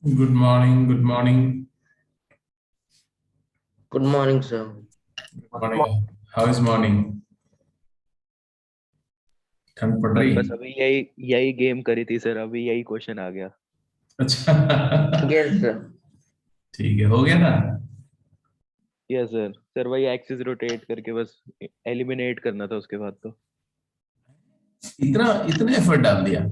Good morning. Good morning. Good morning, sir. Good morning. How is morning? ठंड पड़ sir रही? बस अभी यही यही गेम करी थी सर, अभी यही क्वेश्चन आ गया। अच्छा। Yes, sir. ठीक है, हो गया ना? Yes sir. सर वही एक्सिस रोटेट करके बस एलिमिनेट करना था उसके बाद तो। इतना इतना एफर्ट डाल दिया,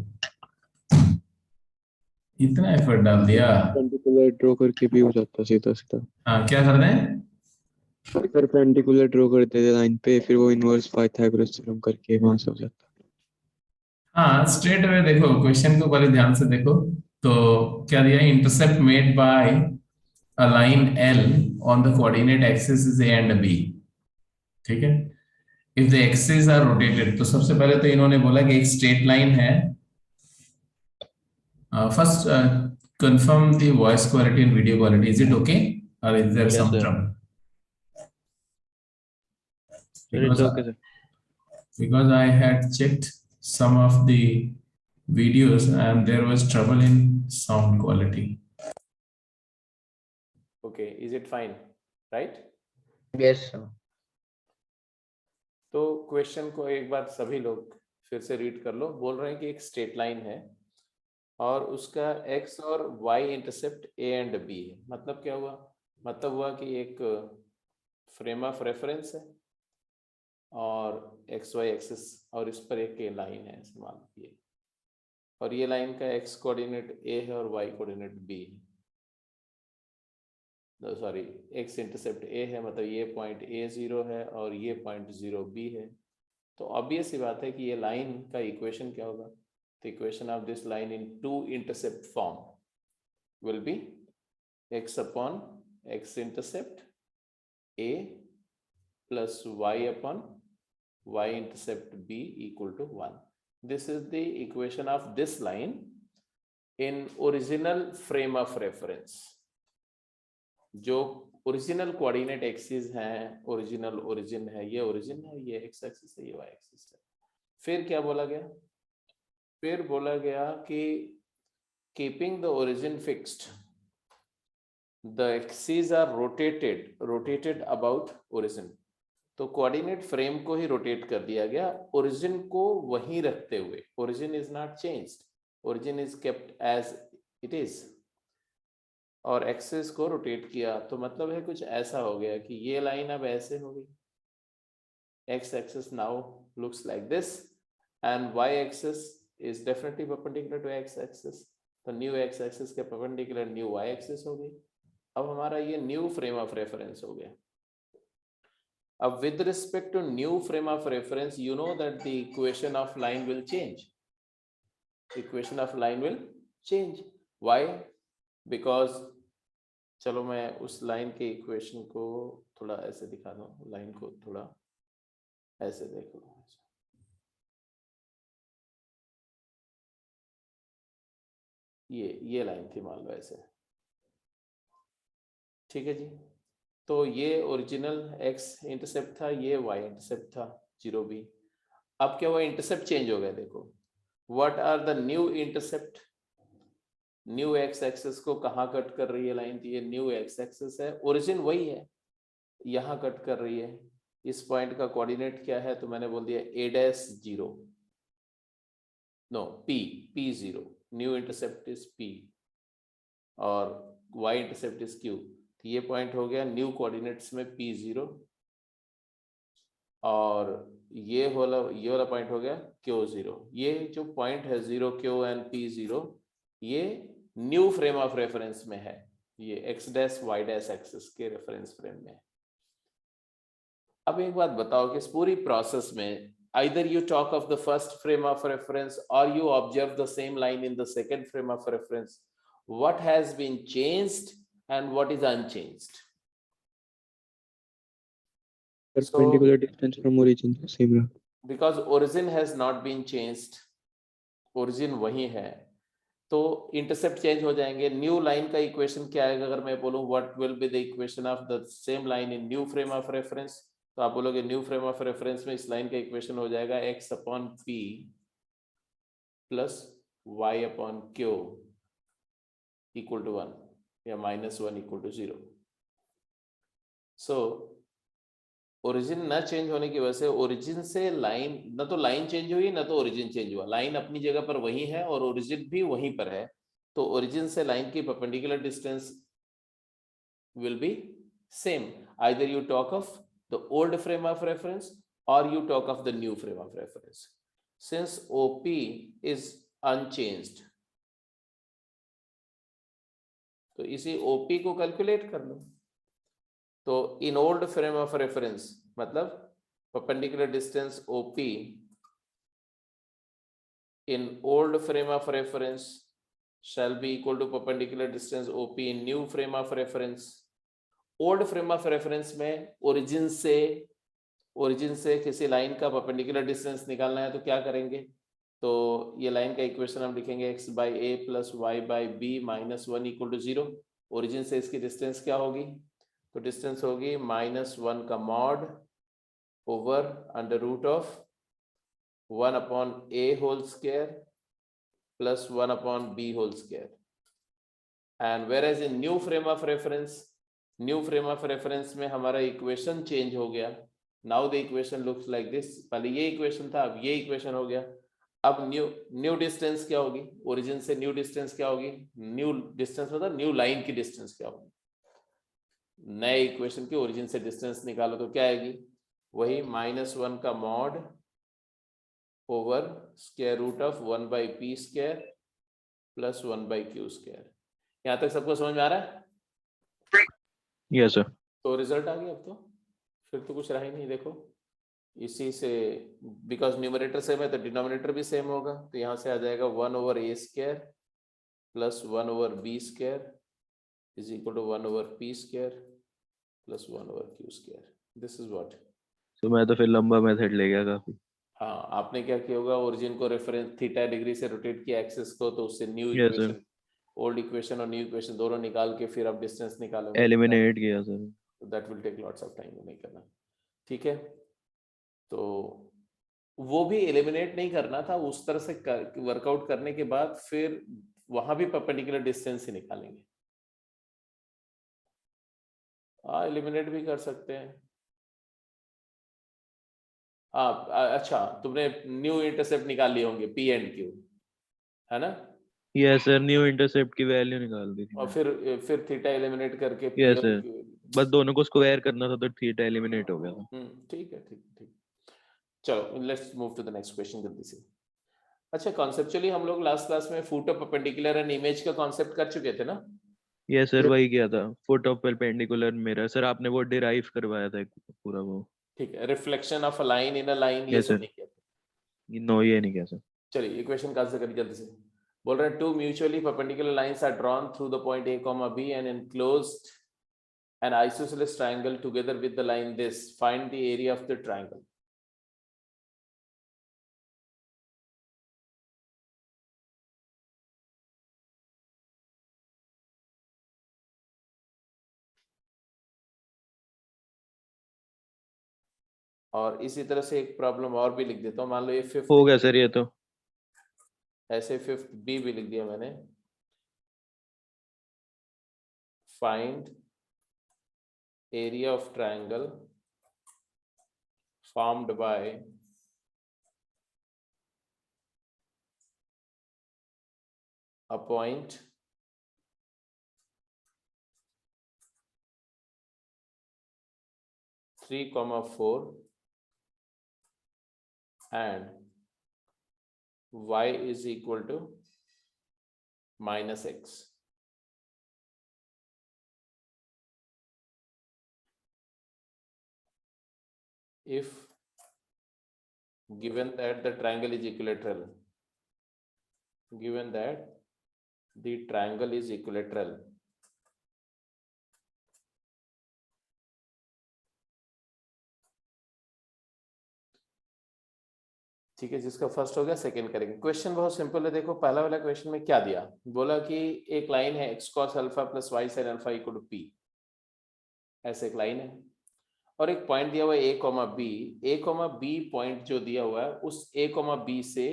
इतना एफर्ट डाल दिया। परपेंडिकुलर ड्रॉ करके भी हो जाता सीधा सीधा। हाँ, क्या कर रहे हैं? परपेंडिकुलर ड्रॉ करते थे लाइन पे, फिर वो इनवर्स पाइथागोरस थ्योरम करके वहां से हो जाता। हाँ, स्ट्रेट अवे देखो, क्वेश्चन को पहले ध्यान से देखो। तो क्या दिया? Intercept made by a line L on the coordinate axis is A and B. ठीक है। If the axis are rotated, तो सबसे पहले तो इन्होंने बोला कि एक स्ट्रेट लाइन है। First, confirm the voice quality and video quality. Is it okay, or is there yes some sir. trouble? Sir it's Because okay sir. because I had checked some of the videos and there was trouble in sound quality. Okay, is it fine, right? Yes, sir. तो question को एक बार सभी लोग फिर से read कर लो। बोल रहे हैं कि एक स्ट्रेट लाइन है और उसका x और y intercept a and b है। मतलब क्या हुआ? मतलब हुआ कि एक फ्रेम ऑफ रेफरेंस है और एक्स वाई एक्सिस और इस पर एक लाइन है, ऐसे मान लीजिए। और ये लाइन का x कोऑर्डिनेट a है और y कोऑर्डिनेट b है। सॉरी, x इंटरसेप्ट a है, मतलब ये पॉइंट a0 है और ये पॉइंट 0b है। तो ऑब्वियस सी बात है कि ये लाइन का इक्वेशन क्या होगा? The equation of this line in two intercept form will be x upon x intercept a plus y upon y intercept b equal to 1. This is the equation of this line in original frame of reference. जो original coordinate axis हैं, original origin है, ये origin है, ये x axis है, ये Y axis है। फिर क्या बोला गया? फिर बोला गया कि keeping the origin fixed, the axes are rotated about origin. तो कोऑर्डिनेट फ्रेम को ही रोटेट कर दिया गया, ओरिजिन को वहीं रखते हुए। Origin is not changed, origin is kept as it is, और एक्सिस को रोटेट किया। तो मतलब है कुछ ऐसा हो गया कि ये लाइन अब ऐसे हो गई, x axis now looks like this and y axis is definitely perpendicular to x axis, तो न्यू x axis के perpendicular न्यू y axis हो गई। अब हमारा ये न्यू फ्रेम ऑफ रेफरेंस हो गया। अब with respect to new frame of reference, you know that the equation of line will change. Equation of line will change. Why? Because चलो मैं उस लाइन के इक्वेशन को थोड़ा ऐसे दिखा दूं, लाइन को थोड़ा ऐसे देख लो। ये लाइन थी मान लो ऐसे, ठीक है जी। तो ये ओरिजिनल x इंटरसेप्ट था, ये y इंटरसेप्ट था 0b। अब क्या हुआ? इंटरसेप्ट चेंज हो गया। देखो, what are the new intercept? New x axis को कहाँ कट कर रही है लाइन? ये न्यू x एक्सिस है, ओरिजिन वही है, यहाँ कट कर रही है। इस पॉइंट का कोऑर्डिनेट क्या है? तो मैंने बोल दिया a'0, no p0। New intercept is p और y इंटरसेप्ट इज q। ये पॉइंट हो गया न्यू कोऑर्डिनेट्स में p0, और ये वाला पॉइंट हो गया q0। ये जो पॉइंट है 0, q एंड p0, ये न्यू फ्रेम ऑफ रेफरेंस में है, ये x dash y dash axis के रेफरेंस फ्रेम में। अब एक बात बताओ कि इस पूरी प्रोसेस में either you talk of the first frame of reference or you observe the same line in the second frame of reference, what has been changed and what is unchanged? Perpendicular distance from origin same रहा। Because origin has not been changed, origin वही है, तो intercept change हो जाएंगे। New line का equation क्या आएगा? अगर मैं बोलूं what will be the equation of the same line in new frame of reference, तो आप बोलोगे न्यू फ्रेम ऑफ रेफरेंस में इस लाइन का इक्वेशन हो जाएगा x upon p plus y upon q equal to 1 या -1 इक्वल टू 0। सो ओरिजिन ना चेंज होने की वजह से ओरिजिन से लाइन, ना तो लाइन चेंज हुई ना तो ओरिजिन चेंज हुआ, लाइन अपनी जगह पर वही है और ओरिजिन भी वहीं पर है। तो ओरिजिन से लाइन की perpendicular distance will be same. Either you talk of the old frame of reference or you talk of the new frame of reference. Since OP is unchanged, तो इसी OP को कैलकुलेट कर लो। तो in old frame of reference मतलब perpendicular distance OP in old frame of reference shall be equal to perpendicular distance OP in new frame of reference. Old frame of reference में origin से किसी line का perpendicular distance निकालना है तो क्या करेंगे, तो ये लाइन का इक्वेशन हम लिखेंगे x by a plus y by b minus 1 equal to 0। Origin से इसकी डिस्टेंस क्या होगी, तो डिस्टेंस होगी -1 का mod over under root of 1 upon a whole square plus 1 upon b whole square. And whereas in new frame of reference में हमारा equation change हो गया। Now the equation looks like this. पहले ये equation था, अब ये equation हो गया। अब न्यू डिस्टेंस क्या होगी, ओरिजिन से न्यू डिस्टेंस क्या होगी, न्यू डिस्टेंस मतलब न्यू लाइन की डिस्टेंस क्या होगी। नए इक्वेशन की ओरिजिन से डिस्टेंस निकालो तो क्या आएगी, वही -1 का mod over square root of 1 by p square plus 1 by q square. यहां तक सबको समझ में आ रहा है? Yes sir. तो रिजल्ट आ गया। अब तो फिर तो कुछ रहा ही नहीं। देखो इसी से, बिकॉज न्यूमरेटर सेम है तो डिनोमिनेटर भी सेम होगा, तो यहाँ से आ जाएगा 1 over a square plus 1 over b square is equal to 1 over p square plus 1 over q square. This is what. तो मैं तो फिर लंबा मेथड ले गया काफी। हाँ, आपने क्या किया होगा, ओरिजिन को रेफरेंस थीटा डिग्री से रोटेट किया एक्सिस को, तो उससे new Yes, sir. Equation, old equation और न्यू इक्वेशन दोनों निकाल के फिर आप डिस्टेंस निकालोगे। एलिमिनेट किया sir. That will take lots of time, नहीं करना। ठीक है, तो वो भी एलिमिनेट नहीं करना था, उस तरह से वर्कआउट करने के बाद फिर वहां भी परपेंडिकुलर डिस्टेंस ही निकालेंगे। एलिमिनेट भी कर सकते हैं। अच्छा, तुमने न्यू इंटरसेप्ट निकाल लिए होंगे पी एंड क्यू, है ना? यस सर, न्यू इंटरसेप्ट की वैल्यू निकाल दी थी। और फिर थीटा एलिमिनेट करके यस सर, बस दोनों को स्क्वायर करना था तो थीटा एलिमिनेट हो गया था। ठीक है, ठीक। चलो let's move to the next question जल्दी से। अच्छा, कॉन्सेप्चुअली हम लोग लास्ट क्लास में foot of perpendicular and image का कॉन्सेप्ट कर चुके थे ना? यस सर, वही किया था, foot of perpendicular mirror. Sir आपने वो डिराइव करवाया था पूरा वो। ठीक है, reflection of a line in a line, ये Yes, सब sir. नहीं किया था। नो, ये नहीं किया सर। चलिए इक्वेशन का करिए जल्दी से। बोल रहे हैं two mutually perpendicular lines are drawn through the point a, b and enclosed an isosceles triangle together with the line this. Find the area of the triangle. और इसी तरह से एक प्रॉब्लम और भी लिख देता हूँ। मान लो ये फिफ्थ हो गया सर ये तो। ऐसे फिफ्थ बी भी लिख दिया मैंने। Find area of triangle formed by a point (3, 4) and y is equal to -x. If given that the triangle is equilateral, given that the triangle is equilateral, ठीक है, जिसका फर्स्ट हो गया सेकंड करेंगे। क्वेश्चन बहुत सिंपल है। देखो पहला वाला क्वेश्चन में क्या दिया, बोला कि एक लाइन है x cos alpha plus y sin alpha equal to p, ऐसे एक लाइन है और एक पॉइंट दिया हुआ है a, b पॉइंट जो दिया हुआ है उस a, b से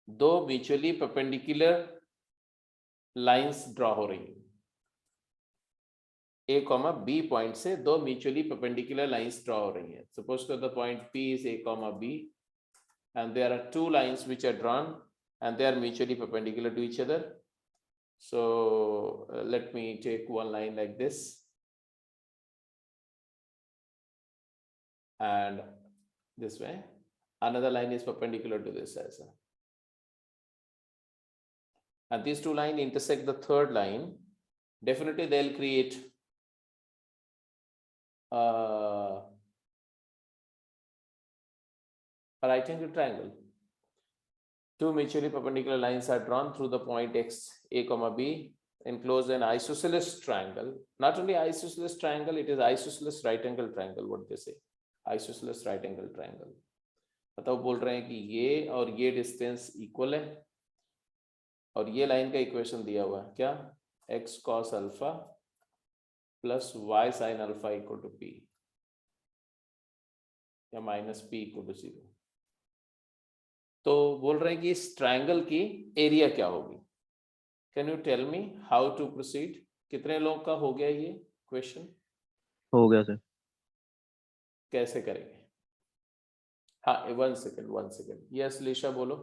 दो म्यूचुअली परपेंडिकुलर लाइंस ड्रॉ हो रही हैं। A, B पॉइंट से दो म्यूचुअली परपेंडिकुलर लाइंस ड्रॉ हो रही हैं। Suppose the point P is A, B and there are two lines which are drawn and they are mutually perpendicular to each other. So let me take one line like this and this way. Another line is perpendicular to this as well. And these two lines intersect the third line. Definitely they'll create a right angle triangle. Two mutually perpendicular lines are drawn through the point X, A, B, enclose an isosceles triangle. Not only isosceles triangle, it is isosceles right angle triangle, what they say. Isosceles right angle triangle. मतलब बोल रहे हैं कि ये और ये distance equal है और ये लाइन का इक्वेशन दिया हुआ है क्या, x cos alpha plus y sin alpha equal to p या माइनस p इक्वल टू 0। तो बोल रहे हैं कि इस ट्रायंगल की एरिया क्या होगी। Can you tell me how to proceed. कितने लोग का हो गया ये क्वेश्चन? हो गया सर। कैसे करेंगे? हाँ, 1 सेकेंड। यस लिशा बोलो।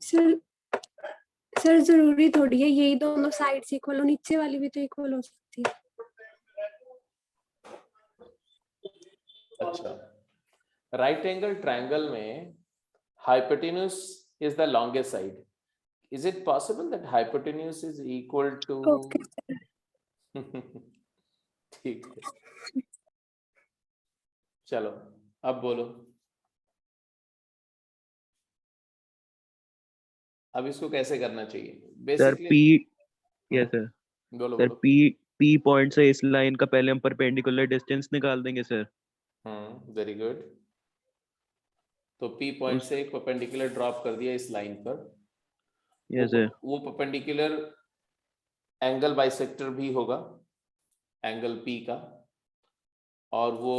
सर जरूरी थोड़ी है यही दोनों साइड्स इक्वल हो, नीचे वाली भी तो इक्वल हो सकती है। अच्छा, राइट एंगल ट्रायंगल में hypotenuse is the longest side. Is it possible that hypotenuse is equal to okay ठीक है, चलो अब बोलो। अब इसको कैसे करना चाहिए? Sir basically P, yes sir, बोलो सर बोलो। पी पॉइंट से इस लाइन का पहले हम परपेंडिकुलर डिस्टेंस निकाल देंगे सर। Very good. तो P पॉइंट उस से एक परपेंडिकुलर ड्रॉप कर दिया इस लाइन पर। यस सर, वो परपेंडिकुलर एंगल बाइसेक्टर भी होगा एंगल P का, और वो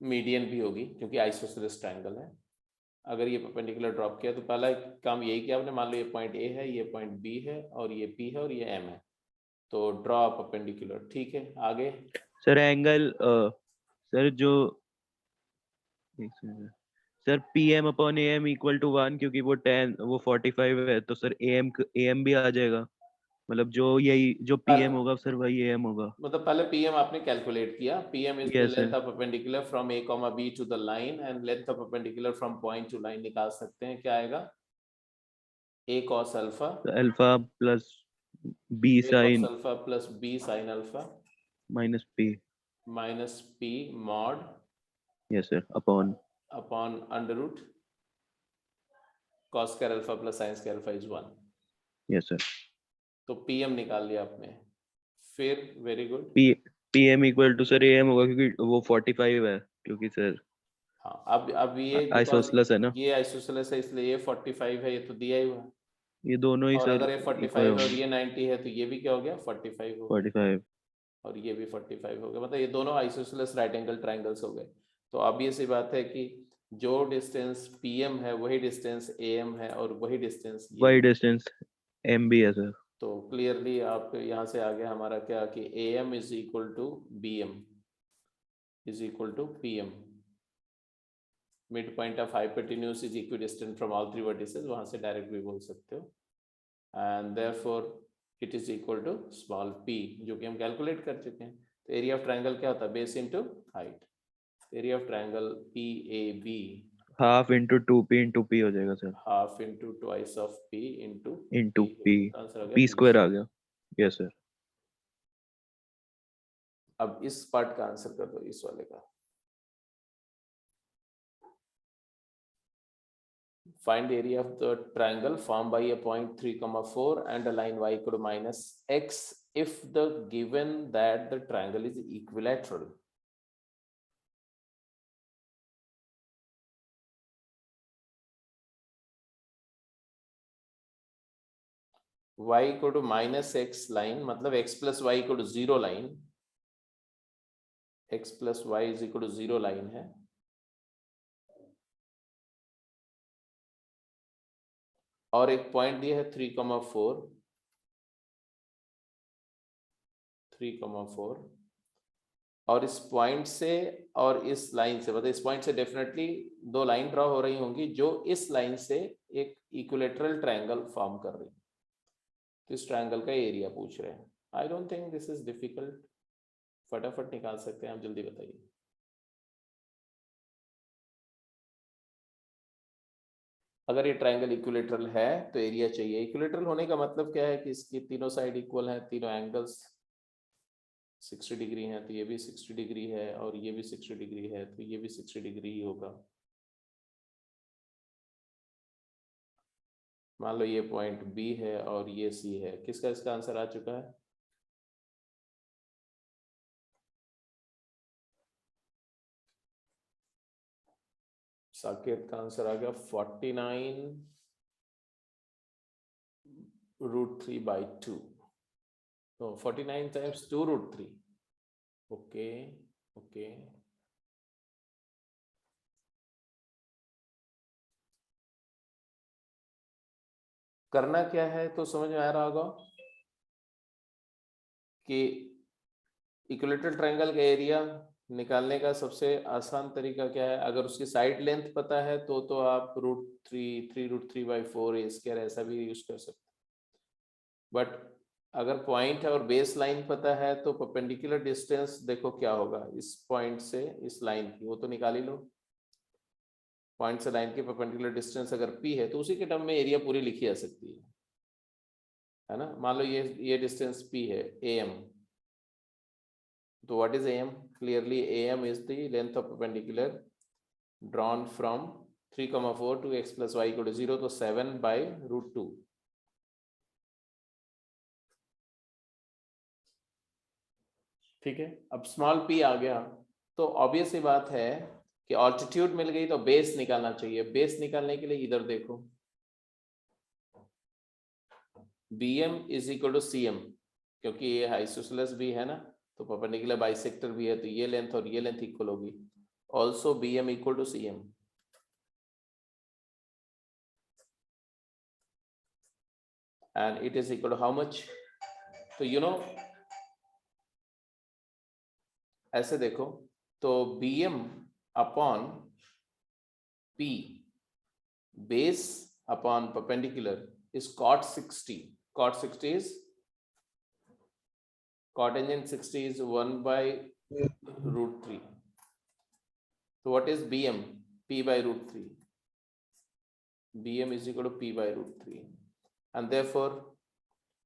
मीडियन भी होगी क्योंकि आइसोसेलेस ट्रायंगल है। अगर ये परपेंडिकुलर ड्रॉप किया तो पहला काम यही किया आपने, मान लो ये पॉइंट A है, ये पॉइंट B है और ये P है और ये M है, तो ड्रॉ परपेंडिकुलर। ठीक है, आगे सर एंगल सर जो sir P M upon A M equal to 1 क्योंकि वो 45 है तो सर ए एम भी आ जाएगा। मतलब जो यही जो पी एम होगा सर वही ए एम होगा। मतलब पहले PM आपने कैलकुलेट किया। PM is the Yes, length sir. Of perpendicular from A, B to the line and length of perpendicular from point to line निकाल सकते हैं। क्या आएगा? A cos alpha alpha plus B sine alpha plus B sin alpha minus P mod yes sir upon under root cos square alpha plus sin square alpha is 1। Yes sir. तो PM निकाल लिया आपने। फिर very good. P M equal to sir A M होगा क्योंकि वो 45 है क्योंकि सर हाँ, अब ये because आइसोसेलेस है ना, ये आइसोसेलेस है इसलिए ये 45 है, ये तो दिया ही हुआ है। ये दोनों ही और सर अगर ये 45 इक्वल और होंगे। ये 90 है तो ये भी क्या हो गया? 45 हो गया 45 और ये भी 45 हो गया। मतलब ये दोनों आइसोसेलेस राइट एंगल ट्रायंगल्स हो गए। तो अब ये सी बात है कि जो डिस्टेंस PM है वही डिस्टेंस AM है और वही डिस्टेंस वही डिस्टेंस एम भी है सर। तो क्लियरली आप यहाँ से आ गया हमारा क्या कि AM is equal to BM is equal to PM। Mid point of hypotenuse is equidistant from all three vertices, वहां से डायरेक्ट भी बोल सकते हो। And therefore it is equal to small p जो कि हम कैलकुलेट कर चुके हैं। तो एरिया ऑफ ट्रायंगल क्या होता है? Base into height. Area of triangle PAB half into 2p into p हो जाएगा sir, half into twice of P into into p आंसर आ गया p स्क्वायर आ गया। Yes sir. अब इस पार्ट का आंसर कर दो, इस वाले का। Find area of the triangle formed by a point 3, 4 and a line y equal to minus x if the given that the triangle is equilateral. Y equal to minus x line मतलब x plus y equal to 0 line, x plus y is equal to 0 line है। और एक point दिया है 3,4 और इस point से और इस लाइन से, मतलब इस पॉइंट से डेफिनेटली दो लाइन ड्रॉ हो रही होंगी जो इस लाइन से एक इक्विलेटरल ट्रायंगल फॉर्म कर रही है। तो इस ट्रायंगल का एरिया पूछ रहे हैं। I don't think this is difficult, फटाफट निकाल सकते हैं आप, जल्दी बताइए। अगर ये ट्रायंगल इक्विलेटरल है तो एरिया चाहिए। इक्विलेटरल होने का मतलब क्या है कि इसकी तीनों साइड इक्वल हैं, तीनों एंगल्स 60 डिग्री है, तो ये भी 60 डिग्री है और ये भी 60 डिग्री है, तो ये भी 60 डिग्री ही होगा। मान लो ये पॉइंट बी है और ये सी है। किसका इसका आंसर आ चुका है? साकेत का आंसर आ गया 49√3/2। तो 49 times 2√3। ओके ओके, करना क्या है तो समझ में आ रहा होगा कि इक्विलेटरल ट्रायंगल का एरिया निकालने का सबसे आसान तरीका क्या है। अगर उसकी साइड लेंथ पता है तो आप √3 स्क्वायर ऐसा भी यूज कर सकते हैं। बट अगर पॉइंट है और बेस लाइन पता है तो परपेंडिकुलर डिस्टेंस देखो क्या होगा इस पॉइंट से इस लाइन की, वो तो निकाल ही लो। पॉइंट से लाइन की परपेंडिकुलर डिस्टेंस अगर p है तो उसी के टर्म में एरिया पूरी लिखी जा सकती है ना। मान लो ये डिस्टेंस p है am, तो what is am? Clearly am is the length of perpendicular drawn from 3,4 to x + y = 0, तो 7/√2। ठीक है, अब स्मॉल p आ गया तो ऑब्वियस सी बात है कि ऑल्टीट्यूड मिल गई तो बेस निकालना चाहिए। बेस निकालने के लिए इधर देखो, bm = cm, क्योंकि ये आइसोसेलेस भी है ना, तो परपेंडिकुलर बाइसेक्टर भी है, तो ये लेंथ और ये लेंथ इक्वल होगी। Also bm = cm, and it is equal to how much? तो ऐसे देखो, तो bm upon p base upon perpendicular is cot 60. Cot 60 is cotangent 60 is 1/√3. So what is bm? p/√3. bm is equal to p/√3, and therefore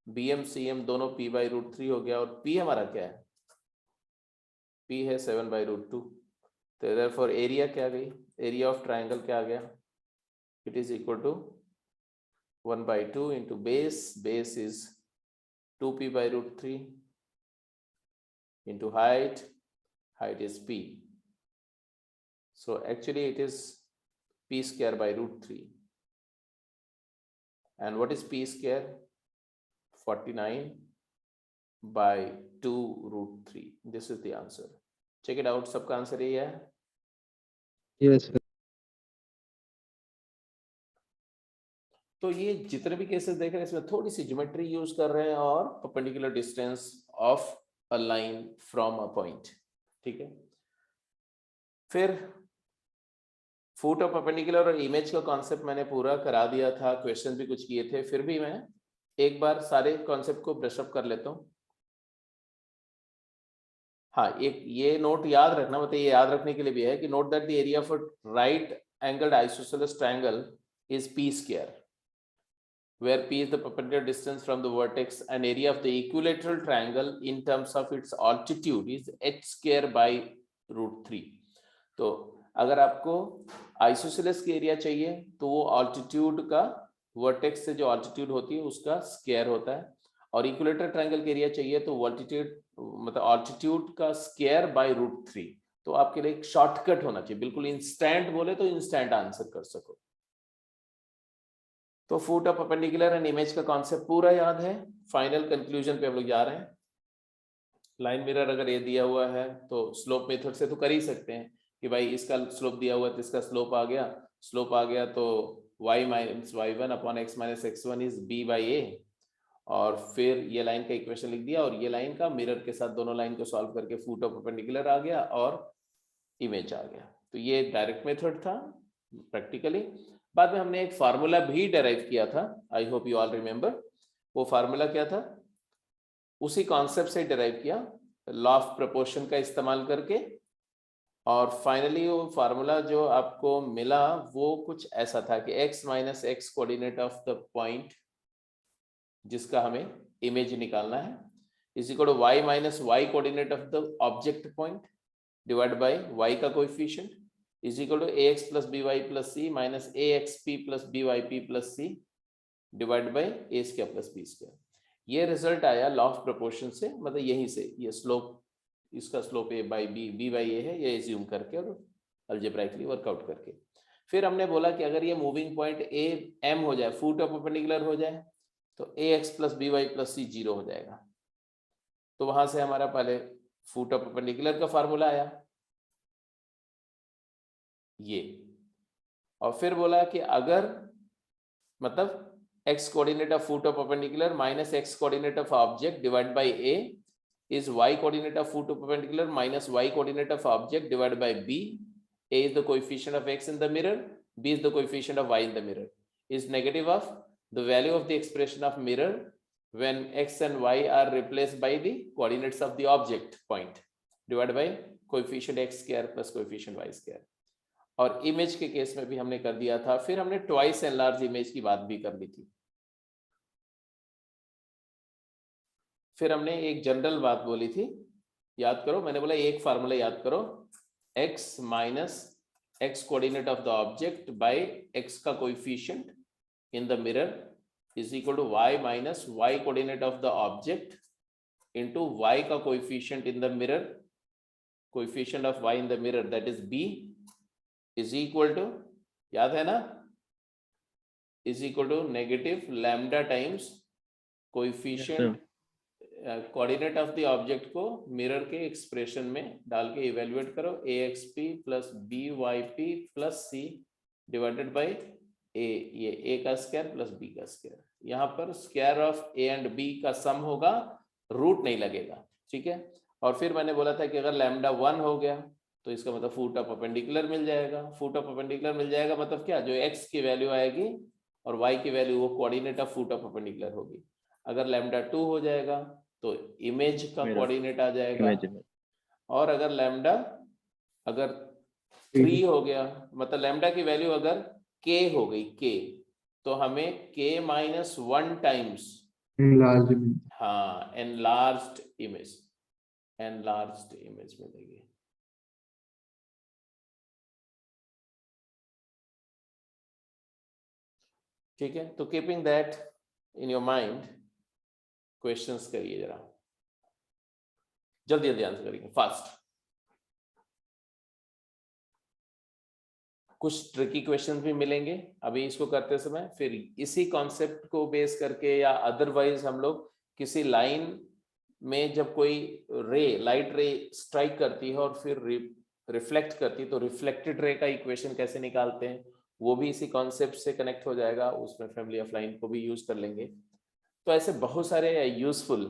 bm cm दोनों p/√3 हो गया, और p हमारा क्या है? p है 7/√2। तो therefore एरिया क्या गई? एरिया ऑफ ट्रायंगल क्या आ गया? It is equal to 1/2 into base is 2p/√3 into height is p. So actually it is p²/√3. And what is p²? 49/2√3. This is the answer. Check it out. सबका answer यही है? Yes, sir. तो ये जितने भी cases देख रहे हैं इसमें थोड़ी सी ज्योमेट्री यूज कर रहे हैं और perpendicular distance of a line from a point. ठीक है, फिर फुट ऑफ परपेंडिकुलर और इमेज का कॉन्सेप्ट मैंने पूरा करा दिया था, क्वेश्चन भी कुछ किए थे, फिर भी मैं एक बार सारे कॉन्सेप्ट को ब्रश अप कर लेता हूँ। हाँ, एक ये नोट याद रखना, मतलब ये याद रखने के लिए भी है कि note that the area of right angled isosceles triangle is p², where p is the perpendicular distance from the vertex, and area of the equilateral triangle in terms of its altitude is h²/√3. तो अगर आपको isosceles की area चाहिए तो वो altitude का, vertex से जो ऑल्टीट्यूड होती है उसका स्क्वायर होता है, और इक्विलेटरल ट्रायंगल की एरिया चाहिए तो वॉल्टीट्यूड मतलब ऑल्टीट्यूड का स्क्वायर/√3। तो आपके लिए एक शॉर्टकट होना चाहिए, बिल्कुल इंस्टेंट बोले तो इंस्टेंट आंसर कर सको। तो foot of perpendicular and image का कॉन्सेप्ट पूरा याद है। फाइनल कंक्लूजन पे हम लोग जा रहे हैं। लाइन मिरर अगर ये दिया हुआ है तो स्लोप मेथड से तो कर ही सकते हैं कि भाई इसका स्लोप दिया हुआ है तो इसका स्लोप आ गया, स्लोप आ गया तो y minus y1 upon x minus x1 is b by a, और फिर ये लाइन का इक्वेशन लिख दिया और ये लाइन का मिरर के साथ दोनों लाइन को सॉल्व करके फूट ऑफ परपेंडिकुलर आ गया और इमेज आ गया। तो ये डायरेक्ट मेथड था प्रैक्टिकली। बाद में हमने एक फार्मूला भी डेराइव किया था, I hope you all remember. वो फार्मूला क्या था, उसी कॉन्सेप्ट से डेराइव किया, लॉ ऑफ प्रोपोर्शन का इस्तेमाल करके, और फाइनली वो फार्मूला जो आपको मिला वो कुछ ऐसा था कि x minus x coordinate of the point जिसका हमें इमेज निकालना है is equal to y minus y coordinate of the object point divide by y का coefficient is equal to ax plus by plus c minus axp plus byp plus c divide by a square plus b square. ये result आया law of proportion से, मतलब यहीं से ये slope, इसका slope a by b by a है, ये एज्यूम करके और अलजेब्राइकली वर्कआउट करके। फिर हमने बोला कि अगर ये मूविंग पॉइंट a m हो जाए, फूट ऑफ परपेंडिकुलर हो जाए, तो ax plus by plus c 0 हो जाएगा। तो वहां से हमारा पहले फूट ऑफ परपेंडिकुलर का फार्मूला आया ये, और फिर बोला कि अगर मतलब x coordinate of foot of perpendicular minus x coordinate of object divide by a is y coordinate of foot of perpendicular minus y coordinate of object divided by b. A is the coefficient of x in the mirror, b is the coefficient of y in the mirror, is negative of the value of the expression of mirror when x and y are replaced by the coordinates of the object point divided by coefficient x square plus coefficient y square. और image के case में भी हमने कर दिया था। फिर हमने ट्वाइस एनलार्ज इमेज की बात भी कर ली थी। फिर हमने एक जनरल बात बोली थी, याद करो, मैंने बोला एक फार्मूला याद करो, x minus x coordinate of the object by x का coefficient in the mirror is equal to y minus y coordinate of the object into y का coefficient in the mirror, coefficient of y in the mirror that is b is equal to, याद है ना, is equal to negative lambda times coefficient coordinate of the object को mirror के expression में डाल के evaluate करो, axp plus byp plus c divided bye a, ये a का स्क्वायर प्लस b का स्क्वायर। यहाँ पर square of a and b का सम होगा, रूट नहीं लगेगा, ठीक है। और फिर मैंने बोला था कि अगर लैम्डा 1 हो गया तो इसका मतलब फूट ऑफ परपेंडिकुलर मिल जाएगा। फूट ऑफ परपेंडिकुलर मिल जाएगा मतलब क्या, जो x की वैल्यू आएगी और y की वैल्यू वो coordinate of foot of perpendicular होगी। अगर लैम्डा 2 हो जाएगा तो इमेज का कोऑर्डिनेट आ जाएगा, और अगर लैम्डा अगर 3 हो गया, मतलब लैम्डा की वैल्यू अगर k हो गई k, तो हमें k माइनस 1 टाइम्स हाँ एनलार्ज्ड इमेज मिलेगी। ठीक है, तो keeping that in your mind questions करिए जरा, जल्दी जल्दी आंसर करेंगे फास्ट। कुछ ट्रिकी क्वेश्चंस भी मिलेंगे अभी इसको करते समय, फिर इसी कॉन्सेप्ट को बेस करके या अदरवाइज हम लोग किसी लाइन में जब कोई लाइट रे स्ट्राइक करती है और फिर रिफ्लेक्ट करती है, तो रिफ्लेक्टेड रे का इक्वेशन कैसे निकालते हैं वो भी इसी कॉन्सेप्ट से कनेक्ट हो जाएगा, उसमें फैमिली ऑफ लाइन को भी यूज कर लेंगे। तो ऐसे बहुत सारे यूजफुल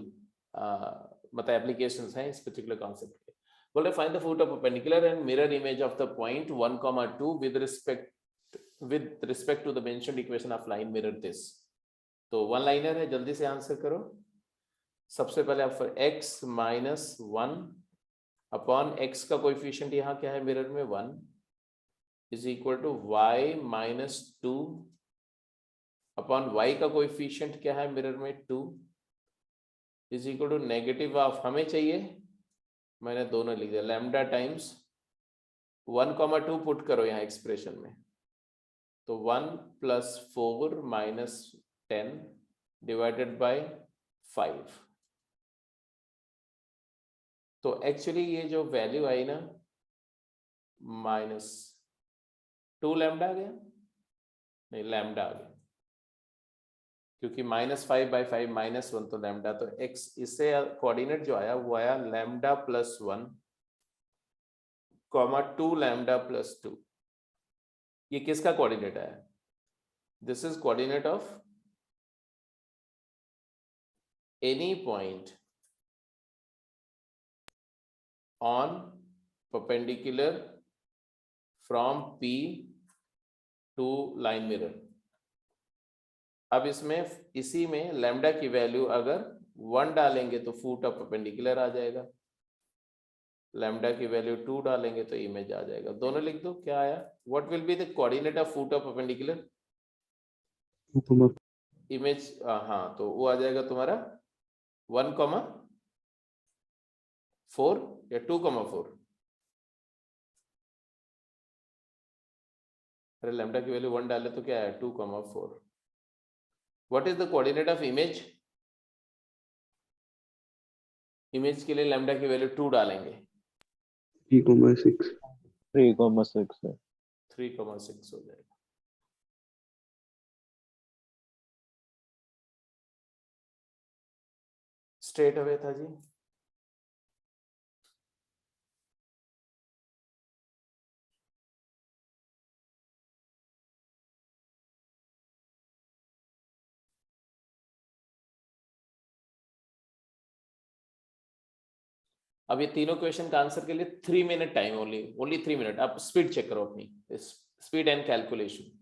मतलब एप्लीकेशंस हैं इस पर्टिकुलर कॉन्सेप्ट के। बोले find the foot of perpendicular and mirror image of the point 1, 2 with respect to the mentioned equation of line mirror this. तो वन लाइनर है, जल्दी से आंसर करो। सबसे पहले आप x माइनस 1 अपॉन x का कोएफिशिएंट यहाँ क्या है मिरर में 1 is equal to y minus 2 upon y का कोएफिशिएंट क्या है मिरर में 2 is equal to negative of, हमें चाहिए, मैंने दोनों लिख दिया, लैम्डा टाइम्स 1, 2 पुट करो यहाँ एक्सप्रेशन में, तो 1 प्लस 4 माइनस 10 डिवाइडेड बाय 5। तो एक्चुअली ये जो वैल्यू आई ना माइनस 2 लैम्डा आ गया, नहीं लैम्डा आ गया, क्योंकि -5/5 -1 तो लैम्डा, तो x इससे कोऑर्डिनेट जो आया वो आया लैम्डा प्लस 1, 2 लैम्डा प्लस 2। ये किसका कोऑर्डिनेट आया, This is coordinate of any point on perpendicular from P to line mirror. अब इसमें इसी में लैम्डा की वैल्यू अगर 1 डालेंगे तो फुट ऑफ परपेंडिकुलर आ जाएगा, लैम्डा की वैल्यू 2 डालेंगे तो इमेज आ जाएगा। दोनों लिख दो, क्या आया? What will be the coordinate of foot of perpendicular? Image, हाँ, तो वो आ जाएगा तुम्हारा 1,4 या 2,4? अरे लैम्डा की वैल्यू 1 डाले तो क्या है? 2,4। What is the coordinate of image? Image के लिए लैम्डा की वैल्यू 2 डालेंगे, 3,6 3,6 है। 3,6 हो जाएगा। स्ट्रेट अवे था जी। अब ये तीनों क्वेश्चन का आंसर के लिए 3 मिनट टाइम, ओनली 3 मिनट। आप स्पीड चेक करो अपनी, speed and calculation.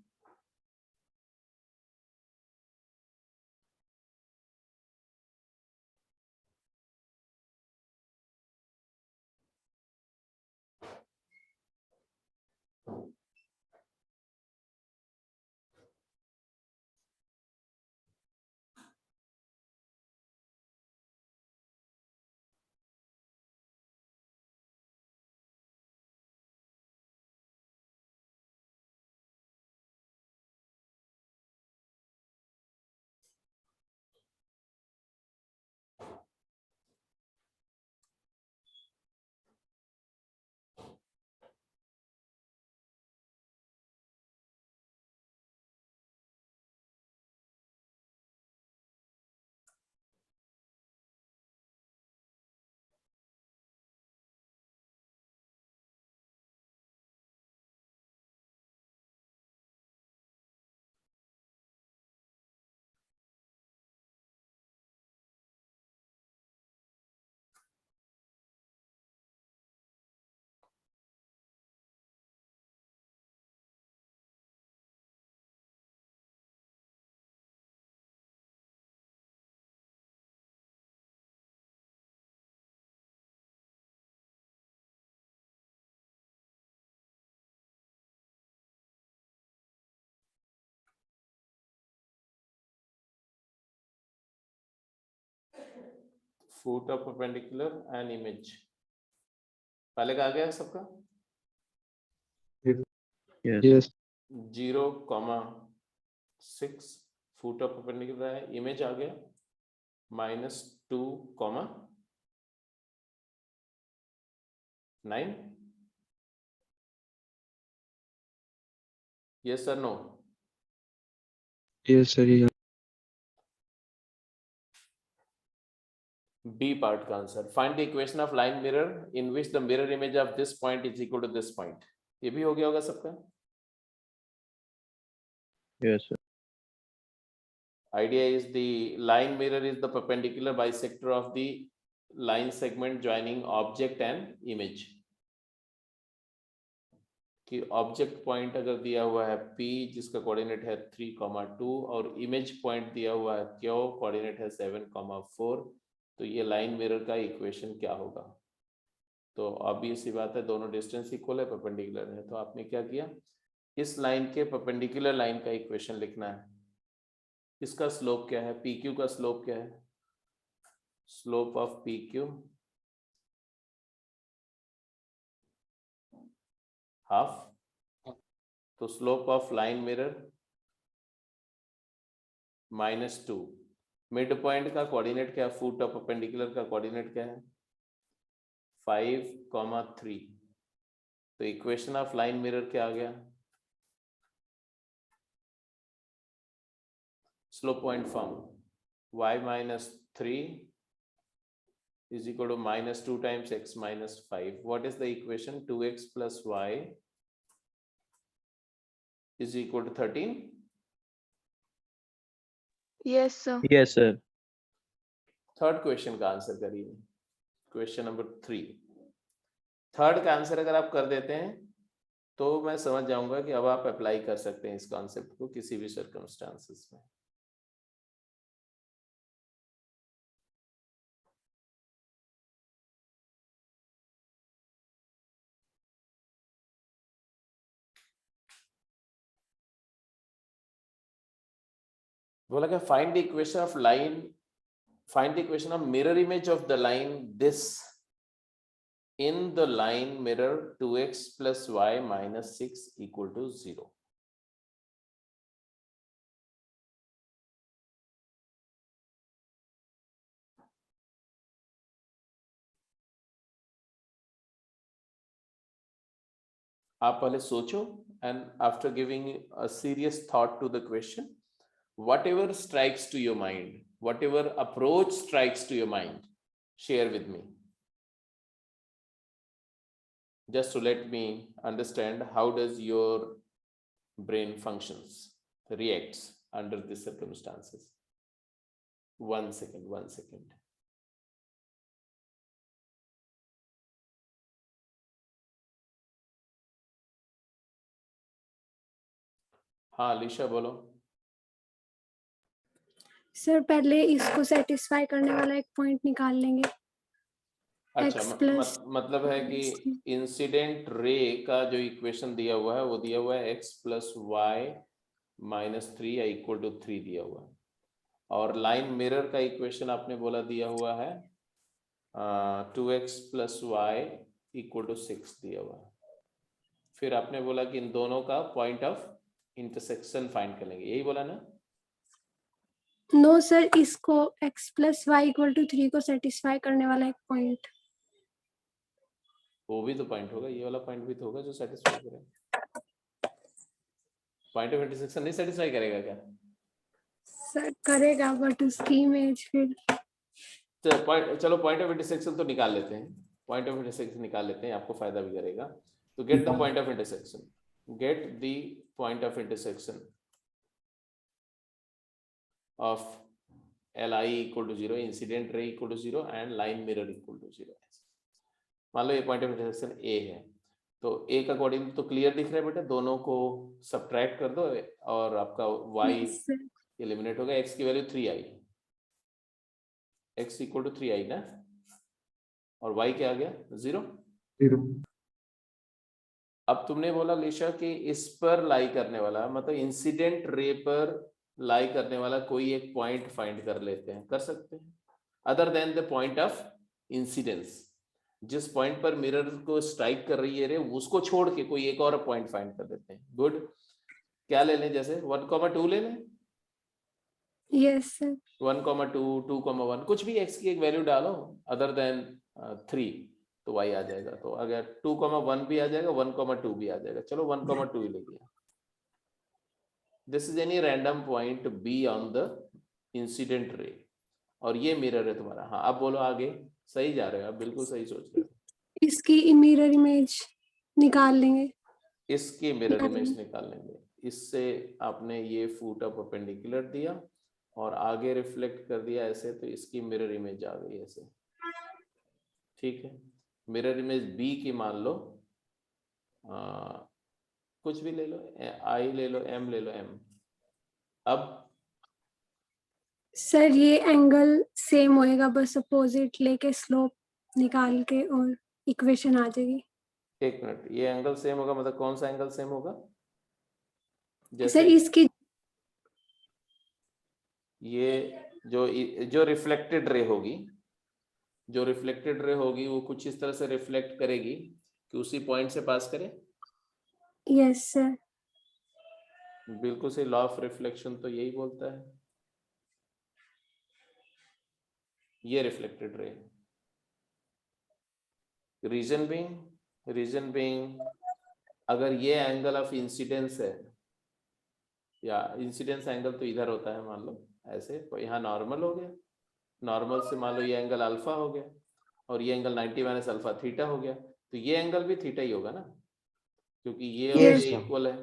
Foot of perpendicular and image पहले का आ गया सबका? Yes. 0,6 फुट ऑफ परपेंडिकुलर है, इमेज आ गया -2,9। yes or no? Yes, sir. Yeah. B part का answer. Find the equation of line mirror in which the mirror image of this point is equal to this point. ये भी हो गया होगा सबका? Yes, sir. Idea is the line mirror is the perpendicular bisector of the line segment joining object and image। कि object point अगर दिया हुआ है P जिसका कोऑर्डिनेट है 3,2 और इमेज पॉइंट दिया हुआ है Q, कोऑर्डिनेट है 7,4, तो ये लाइन मिरर का इक्वेशन क्या होगा? तो ऑब्वियस सी बात है, दोनों डिस्टेंस इक्वल है, परपेंडिकुलर है, तो आपने क्या किया, इस लाइन के परपेंडिकुलर लाइन का इक्वेशन लिखना है। इसका स्लोप क्या है? PQ का स्लोप क्या है? स्लोप ऑफ PQ हाफ, तो slope of line mirror -2। Mid point का कोऑर्डिनेट क्या है? फुट ऑफ परपेंडिकुलर का कोऑर्डिनेट क्या है? 5,3। तो इक्वेशन ऑफ लाइन मिरर क्या आ गया? Slope point form y -3 is equal to -2 times x -5. What is the equation? 2x plus y is equal to 13. Yes, sir. Yes, sir. Third question का answer करिए, question number 3। Third का answer अगर आप कर देते हैं तो मैं समझ जाऊंगा कि अब आप अप्लाई कर सकते हैं इस कॉन्सेप्ट को किसी भी सर्कमस्टांसेस में। बोला कि find the equation of line, find the equation of mirror image of the line this in the line mirror 2x plus y minus 6 equal to 0. आप पहले सोचो and after giving a serious thought to the question, whatever strikes to your mind, whatever approach strikes to your mind, share with me. Just to let me understand how does your brain functions, reacts under these circumstances. 1 second, 1 second. हाँ अलीशा बोलो। Sir पहले इसको satisfy करने वाला एक point निकाल लेंगे। अच्छा X plus मतलब है कि इंसिडेंट रे का जो इक्वेशन दिया हुआ है वो दिया हुआ है x प्लस वाई माइनस 3 या इक्वल टू 3 दिया हुआ है, और लाइन मिरर का इक्वेशन आपने बोला दिया हुआ है 2x plus y equal to 6 दिया हुआ है। फिर आपने बोला कि इन दोनों का पॉइंट ऑफ इंटरसेक्शन फाइंड कर लेंगे, यही बोला ना? नो सर, इसको x plus y equal to 3 को सेटिस्फाई करने वाला एक पॉइंट। वो भी तो पॉइंट होगा, ये वाला पॉइंट भी तो होगा जो सेटिस्फाई करेगा। पॉइंट ऑफ इंटरसेक्शन नहीं सेटिस्फाई करेगा क्या? सर करेगा, बट उसकी इमेज फिर चलो पॉइंट ऑफ इंटरसेक्शन तो निकाल लेते हैं, पॉइंट ऑफ इंटरसेक्शन निकाल लेते हैं, आपको फायदा भी करेगा। तो get the point of intersection, get the point of intersection of Li equal to 0, incident ray equal to 0 and line mirror equal to 0। मान लो ये पॉइंट ऑफ इंटरसेक्शन A है, तो A का कोऑर्डिनेट तो क्लियर दिख रहा है बेटा, दोनों को सब्ट्रैक्ट कर दो और आपका y एलिमिनेट होगा, x की value 3i, x equal to 3i ना, और y क्या आ गया 0। अब तुमने बोला लिशा कि इस पर लाई करने वाला, मतलब इंसिडेंट रे पर लाई करने वाला कोई एक पॉइंट फाइंड कर लेते हैं, कर सकते हैं other than the point of incidence. जिस पॉइंट पर मिरर को स्ट्राइक कर रही है रे उसको छोड़ के कोई एक और पॉइंट फाइंड कर लेते हैं। गुड, क्या ले लें, जैसे 1,2 ले लें। Yes sir. 1,2, 2,1 कुछ भी x की एक वैल्यू डालो अदर देन 3 तो y आ जाएगा। तो अगर 2,1 भी आ जाएगा, 1,2 भी आ जाएगा। चलो 1,2 ले लिया। This is any random point B on the incident ray और ये मिरर है तुम्हारा। हाँ अब बोलो आगे, सही जा रहे हो आप, बिल्कुल सही सोच रहे हो। इसकी मिरर इमेज निकाल लेंगे। इसकी मिरर इमेज निकाल लेंगे। इससे आपने ये फुट ऑफ परपेंडिकुलर दिया और आगे रिफ्लेक्ट कर दिया ऐसे, तो इसकी मिरर इमेज आ गई ऐसे। ठीक है, मिरर इमेज B की मान लो कुछ भी ले लो, I ले लो, M ले लो, M। अब सर ये एंगल सेम होएगा, बस अपोजिट लेके स्लोप निकाल के और इक्वेशन आ जाएगी। एक मिनट, ये एंगल सेम होगा मतलब कौन सा एंगल सेम होगा? सर इसकी ये जो रिफ्लेक्टेड रे होगी, जो रिफ्लेक्टेड रे होगी वो कुछ इस तरह से रिफ्लेक्ट करेगी कि उसी पॉइंट से पास करे। Yes sir. बिल्कुल सही, लॉ ऑफ रिफ्लेक्शन तो यही बोलता है। ये रिफ्लेक्टेड रे, रीजन बीइंग अगर ये एंगल ऑफ इंसिडेंस है, या इंसिडेंस एंगल तो इधर होता है मान लो ऐसे, तो यहाँ नॉर्मल हो गया, नॉर्मल से मान लो ये एंगल अल्फा हो गया और ये एंगल 90 माइनस अल्फा थीटा हो गया, तो ये एंगल भी थीटा ही होगा ना, क्योंकि ये और ये इक्वल है,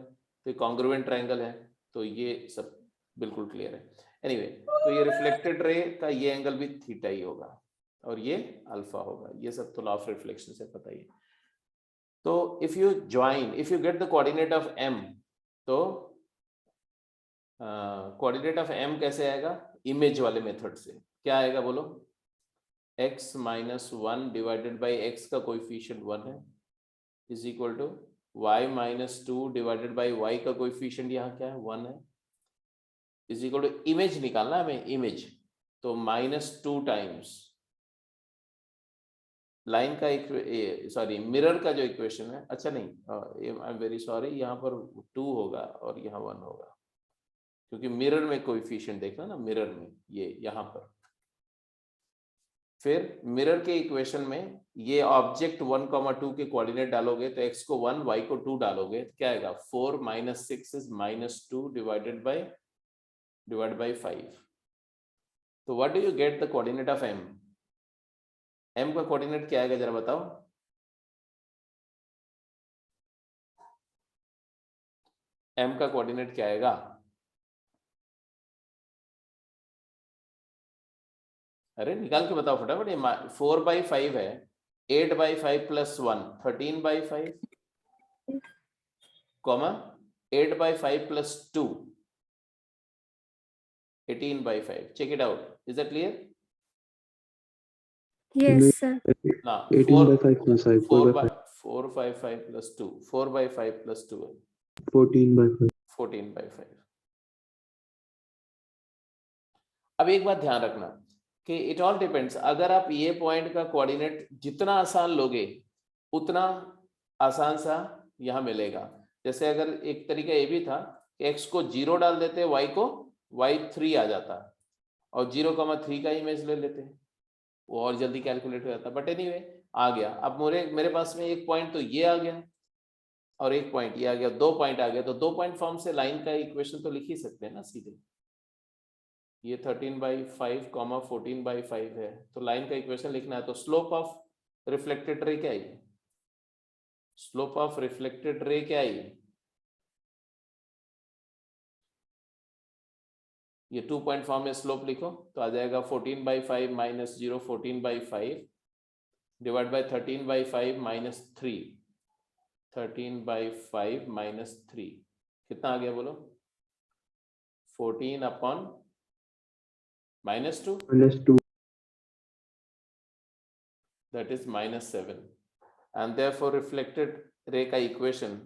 तो कॉन्ग्रुएंट ट्रायंगल है, तो ये सब बिल्कुल क्लियर है। एनीवे तो ये रिफ्लेक्टेड रे का ये एंगल भी थीटा ही होगा और ये अल्फा होगा, ये सब तो लॉ ऑफ रिफ्लेक्शन से पता ही है। तो if you get the coordinate of m, तो कोऑर्डिनेट ऑफ m कैसे आएगा? इमेज वाले मेथड से। क्या आएगा बोलो? x minus 1 divided by x का कोएफिशिएंट 1 है is equal to y minus 2 divided by y का कोएफिशिएंट यहाँ क्या है? 1 है इज इक्वल टू इमेज निकालना है हमें, इमेज, तो -2 टाइम्स लाइन का सॉरी मिरर का जो इक्वेशन है, अच्छा नहीं, आई एम वेरी सॉरी, यहाँ पर 2 होगा और यहाँ 1 होगा, क्योंकि मिरर में कोएफिशिएंट देखना ना, मिरर में ये यहाँ पर। फिर मिरर के इक्वेशन में ये ऑब्जेक्ट 1,2 के कोऑर्डिनेट डालोगे तो x को 1 y को 2 डालोगे तो क्या आएगा? 4 - 6 इज -2 डिवाइडेड बाय 5। तो what do you get the coordinate of m? m का कोऑर्डिनेट क्या आएगा जरा बताओ? m का कोऑर्डिनेट क्या आएगा? अरे निकाल के बताओ फटाफट। ये 4/5 है, 8/5 + 1 13/5, comma 8/5 + 2 18/5. Check it out. Is that clear? Yes, sir. Now 18/5 plus 5, 4/5 + 2, 4/5 + 2 है 14/5. 14/5। अब एक बात ध्यान रखना कि इट ऑल डिपेंड्स, अगर आप ये पॉइंट का कोऑर्डिनेट जितना आसान लोगे उतना आसान सा यहाँ मिलेगा। जैसे अगर एक तरीका ये भी था कि x को 0 डाल देते, y को y3 आ जाता, और 0,3 का इमेज ले लेते, वो और जल्दी कैलकुलेट हो जाता। बट एनीवे आ गया। अब मेरे पास में एक पॉइंट तो ये आ गया और एक पॉइंट ये आ गया, 2 पॉइंट आ गया, तो 2 पॉइंट फॉर्म से लाइन का इक्वेशन तो लिख ही सकते हैं ना सीधे। ये 13/5, 14/5 है, तो लाइन का इक्वेशन लिखना है। तो स्लोप ऑफ रिफ्लेक्टेड रे क्या है? स्लोप ऑफ रिफ्लेक्टेड रे क्या है? ये 2 पॉइंट फॉर्म में स्लोप लिखो तो आ जाएगा 14/5 - 0 14/5 डिवाइड बाय 13/5 - 3 13/5 - 3 कितना आ गया बोलो? 14/2 -2. that is -7, and therefore reflected ray का equation,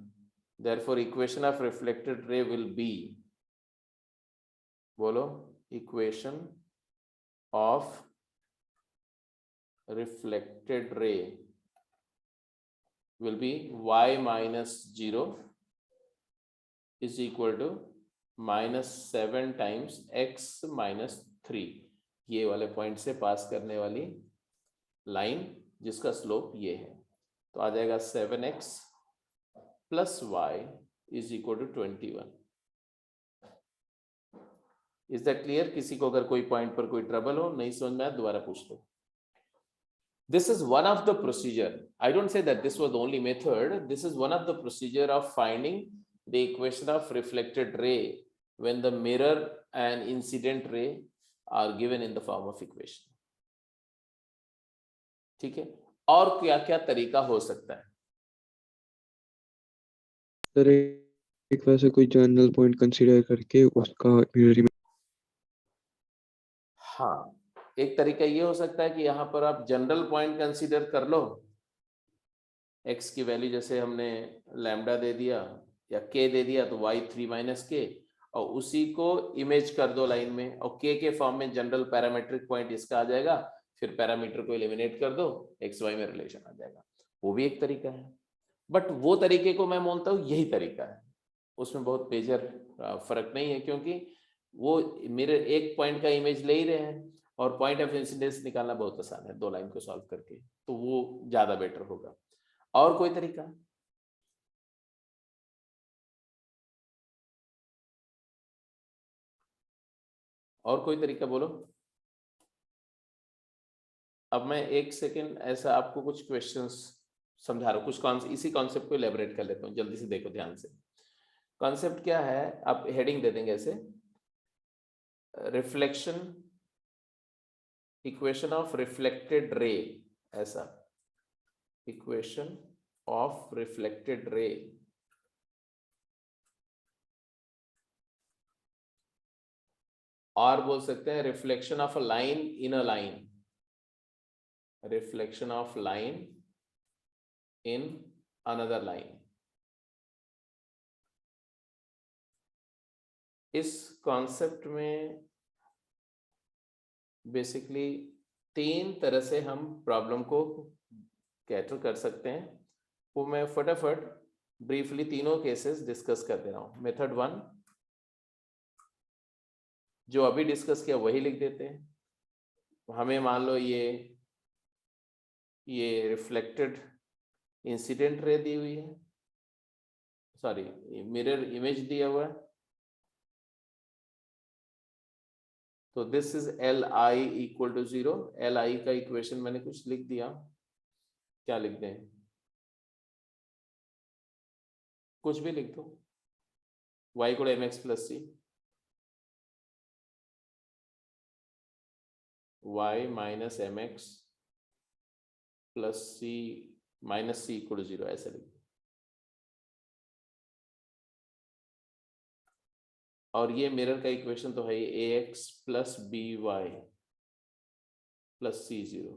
therefore equation of reflected ray will be, बोलो, equation of reflected ray will be y - 0 is equal to -7 times x - 3, ये वाले पॉइंट से पास करने वाली लाइन जिसका स्लोप ये है। तो आ जाएगा 7x + y is equal to 21। Is that clear? किसी को अगर कोई पॉइंट पर कोई ट्रबल हो, नहीं समझ में आया, दोबारा पूछ लो। This is one of the procedure. I don't say that this was the only method. This is one of the procedure of finding the equation of reflected ray when the mirror and incident ray are given in the form of equation. ठीक है? और क्या क्या तरीका हो सकता है? Sir एक वैसे कोई जनरल पॉइंट कंसीडर करके उसका मिरर। हाँ, एक तरीका ये हो सकता है कि यहाँ पर आप जनरल पॉइंट कंसीडर कर लो, x की वैल्यू जैसे हमने लैम्डा दे दिया या k दे दिया, तो y3 - k, और उसी को इमेज कर दो लाइन में, और k के फॉर्म में जनरल पैरामीट्रिक पॉइंट इसका आ जाएगा, फिर पैरामीटर को एलिमिनेट कर दो, x y में रिलेशन आ जाएगा। वो भी एक तरीका है, बट वो तरीके को मैं मानता हूँ यही तरीका है, उसमें बहुत मेजर फर्क नहीं है, क्योंकि वो मेरे एक पॉइंट का इमेज ले ही रहे हैं और पॉइंट ऑफ इंसिडेंस निकालना बहुत आसान है 2 लाइन को सॉल्व करके, तो वो ज्यादा बेटर होगा। और कोई तरीका? और कोई तरीका बोलो। अब मैं 1 सेकेंड ऐसा आपको कुछ क्वेश्चंस समझा रहा हूँ, कुछ इसी कॉन्सेप्ट को एलैबोरेट कर लेता हूँ, जल्दी से देखो ध्यान से। कॉन्सेप्ट क्या है, आप हेडिंग दे देंगे ऐसे, रिफ्लेक्शन, इक्वेशन ऑफ रिफ्लेक्टेड रे, ऐसा इक्वेशन ऑफ रिफ्लेक्टेड रे, और बोल सकते हैं reflection of a line in a line, reflection of line in another line. इस कॉन्सेप्ट में बेसिकली 3 तरह से हम प्रॉब्लम को कैटर कर सकते हैं, वो मैं फटाफट ब्रीफली तीनों केसेस डिस्कस कर दे रहा हूं। मेथड 1 जो अभी डिस्कस किया वही लिख देते हैं। हमें मान लो ये रिफ्लेक्टेड इंसिडेंट रे दी हुई है, सॉरी मिरर इमेज दिया हुआ है, तो this is L I equal to 0। L I का इक्वेशन मैंने कुछ लिख दिया, क्या लिख दें, कुछ भी लिख दो, y equal mx plus C, y minus mx plus C minus C equal to 0, ऐसे लिख दो। और ये मिरर का इक्वेशन तो है ax प्लस by प्लस सी 0,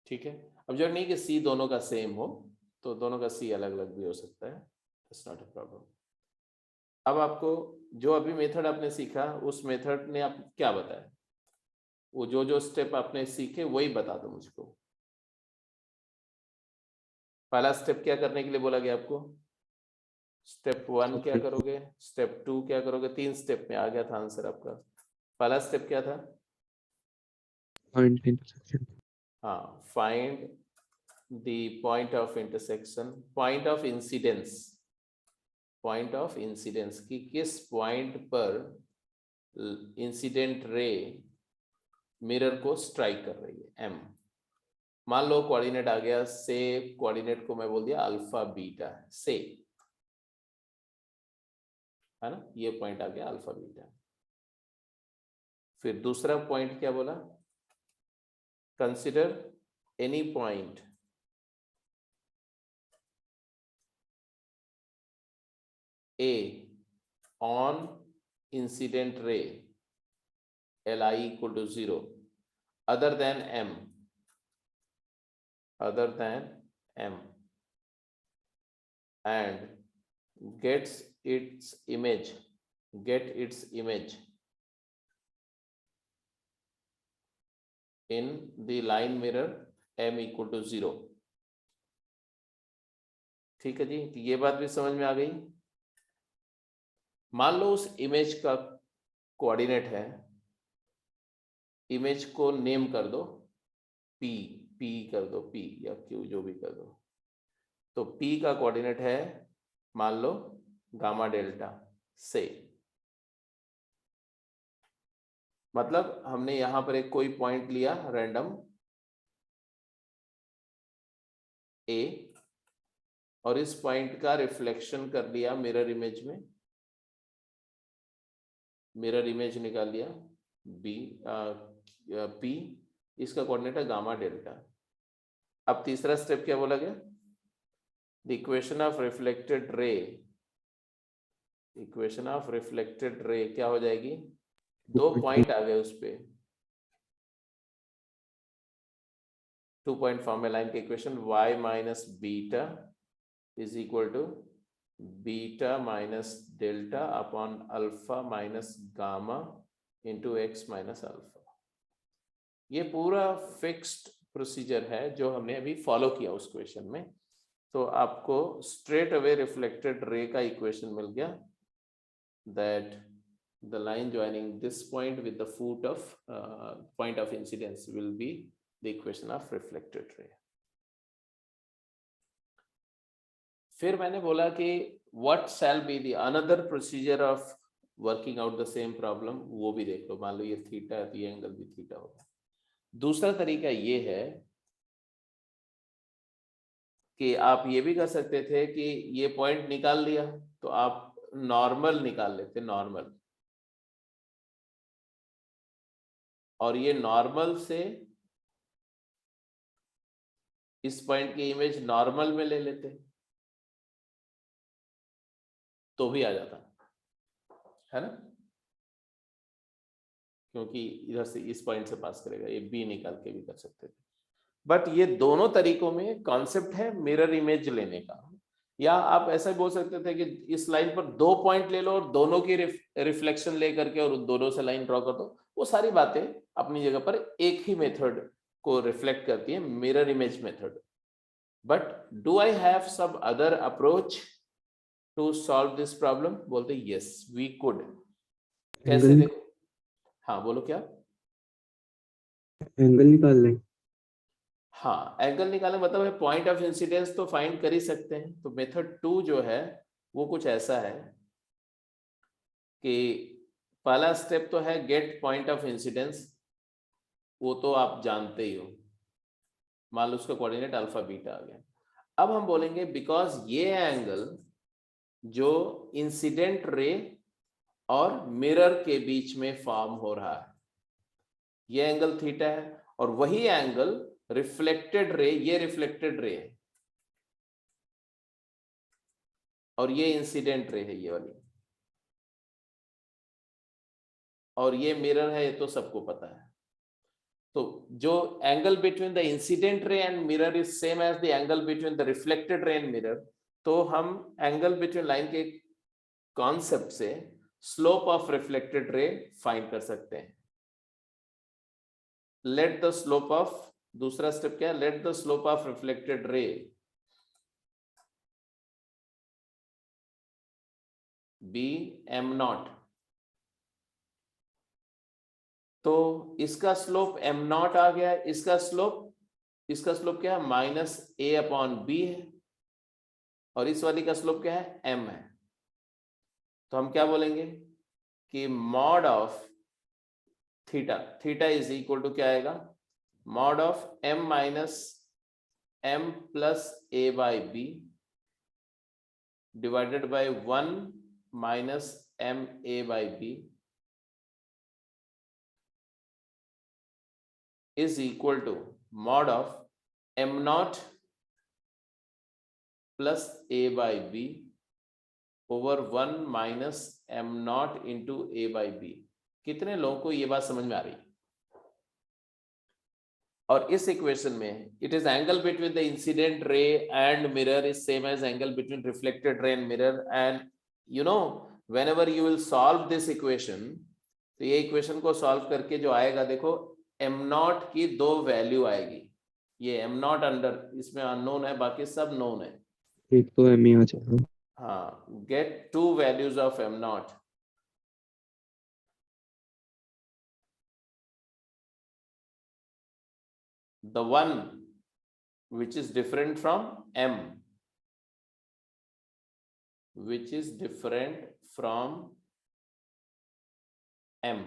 ठीक है। अब जरूर नहीं कि c दोनों का सेम हो, तो दोनों का c अलग अलग भी हो सकता है, इट्स नॉट अ प्रॉब्लम। अब आपको जो अभी मेथड आपने सीखा, उस मेथड ने आप क्या बताया, वो जो स्टेप आपने सीखे वही बता दो मुझको। पहला स्टेप क्या करने के लिए बोला गया आपको, स्टेप 1 क्या करोगे, स्टेप 2 क्या करोगे, 3 स्टेप में आ गया था आंसर आपका। पहला स्टेप क्या था, फाइंड इंटरसेक्शन, हाँ, find the point of intersection, point of incidence, point of incidence की किस पॉइंट पर इंसिडेंट रे मिरर को स्ट्राइक कर रही है, एम। मान लो कोऑर्डिनेट आ गया, से कोऑर्डिनेट को मैं बोल दिया अल्फा बीटा, से, है ना, ये पॉइंट आ गया अल्फा बीटा। फिर दूसरा पॉइंट क्या बोला, consider any point A on incident ray Li equal to 0 other than m, other than m, and get its image in the line mirror m equal to 0। ठीक है जी, ये बात भी समझ में आ गई। मान लो उस इमेज का कोऑर्डिनेट है, इमेज को नेम कर दो पी कर दो, पी या क्यू जो भी कर दो, तो पी का कोऑर्डिनेट है मान लो गामा डेल्टा से, मतलब हमने यहां पर एक कोई पॉइंट लिया रैंडम ए, और इस पॉइंट का रिफ्लेक्शन कर लिया मिरर इमेज में, मिरर इमेज निकाल लिया बी पी, इसका कोऑर्डिनेट है गामा डेल्टा। अब तीसरा स्टेप क्या बोला गया, द इक्वेशन ऑफ रिफ्लेक्टेड रे, इक्वेशन ऑफ रिफ्लेक्टेड रे क्या हो जाएगी, 2 पॉइंट आ गए उस पे, 2 पॉइंट फॉर्म में लाइन के equation, y minus beta is equal to beta minus delta upon alpha minus gamma into x minus alpha. ये पूरा फिक्स्ड प्रोसीजर है जो हमने अभी फॉलो किया उस क्वेश्चन में। तो आपको स्ट्रेट अवे रिफ्लेक्टेड रे का इक्वेशन मिल गया, that the line joining this point with the foot of point of incidence will be the equation of reflected रे। फिर मैंने बोला कि what shall be the another procedure of working out the same problem, वो भी देख लो। मान लो ये थीटा है तो ये एंगल भी थीटा होगा। दूसरा तरीका ये है कि आप ये भी कर सकते थे कि ये पॉइंट निकाल लिया तो आप नॉर्मल निकाल लेते, नॉर्मल और ये नॉर्मल से इस पॉइंट की इमेज नॉर्मल में ले लेते तो भी आ जाता है ना, क्योंकि इधर से इस पॉइंट से पास करेगा, ये बी निकाल के भी कर सकते थे। बट ये दोनों तरीकों में कॉन्सेप्ट है मिरर इमेज लेने का। या आप ऐसा बोल सकते थे कि इस लाइन पर 2 पॉइंट ले लो और दोनों की रिफ्लेक्शन ले करके और दोनों से लाइन ड्रॉ कर दो। वो सारी बातें अपनी जगह पर एक ही मेथड को रिफ्लेक्ट करती है, mirror image method. But do I have some other approach to solve this problem? बोलते यस वी कुड। कैसे? एंगल देखो, हाँ बोलो क्या? एंगल निकाल लें। हाँ, एंगल निकालने मतलब है पॉइंट ऑफ इंसिडेंस तो फाइंड कर ही सकते हैं। तो मेथड 2 जो है वो कुछ ऐसा है कि पहला स्टेप तो है गेट पॉइंट ऑफ इंसिडेंस, वो तो आप जानते ही हो, मान लो उसका कोऑर्डिनेट अल्फा बीटा आ गया। अब हम बोलेंगे बिकॉज ये एंगल जो इंसिडेंट रे और मिरर के बीच में फॉर्म हो रहा है, ये एंगल थीटा है, और वही एंगल रिफ्लेक्टेड रे, ये रिफ्लेक्टेड रे है और ये इंसिडेंट रे है ये वाली, और ये मिरर है, ये तो सबको पता है। तो जो angle between the incident ray and mirror is same as the angle between the reflected ray and mirror, तो हम एंगल बिटवीन लाइन के कॉन्सेप्ट से slope of reflected ray find कर सकते हैं। लेट द स्लोप ऑफ, दूसरा step क्या है? Let the slope of reflected ray be m naught. तो इसका स्लोप m नॉट आ गया, इसका स्लोप क्या है? माइनस a अपॉन बी है, और इस वाली का स्लोप क्या है? m है। तो हम क्या बोलेंगे कि mod of theta is equal to क्या आएगा? Mod of m minus m plus a by b divided by 1 minus m a by बी is equal to mod of m naught plus a by b over 1 minus m naught into a by b। कितने लोगों को ये बात समझ में आ रही? और इस इक्वेशन में it is angle between the incident ray and mirror is same as angle between reflected ray and mirror, and you know whenever you will solve this equation, तो ये इक्वेशन को सॉल्व करके जो आएगा, देखो m नॉट की 2 value आएगी। ये m नॉट अंडर, इसमें अननोन है, बाकी सब नोन है। एक तो एम ही आ जाएगा। हाँ, get 2 values of m naught. The one which is different from m, which is different from m,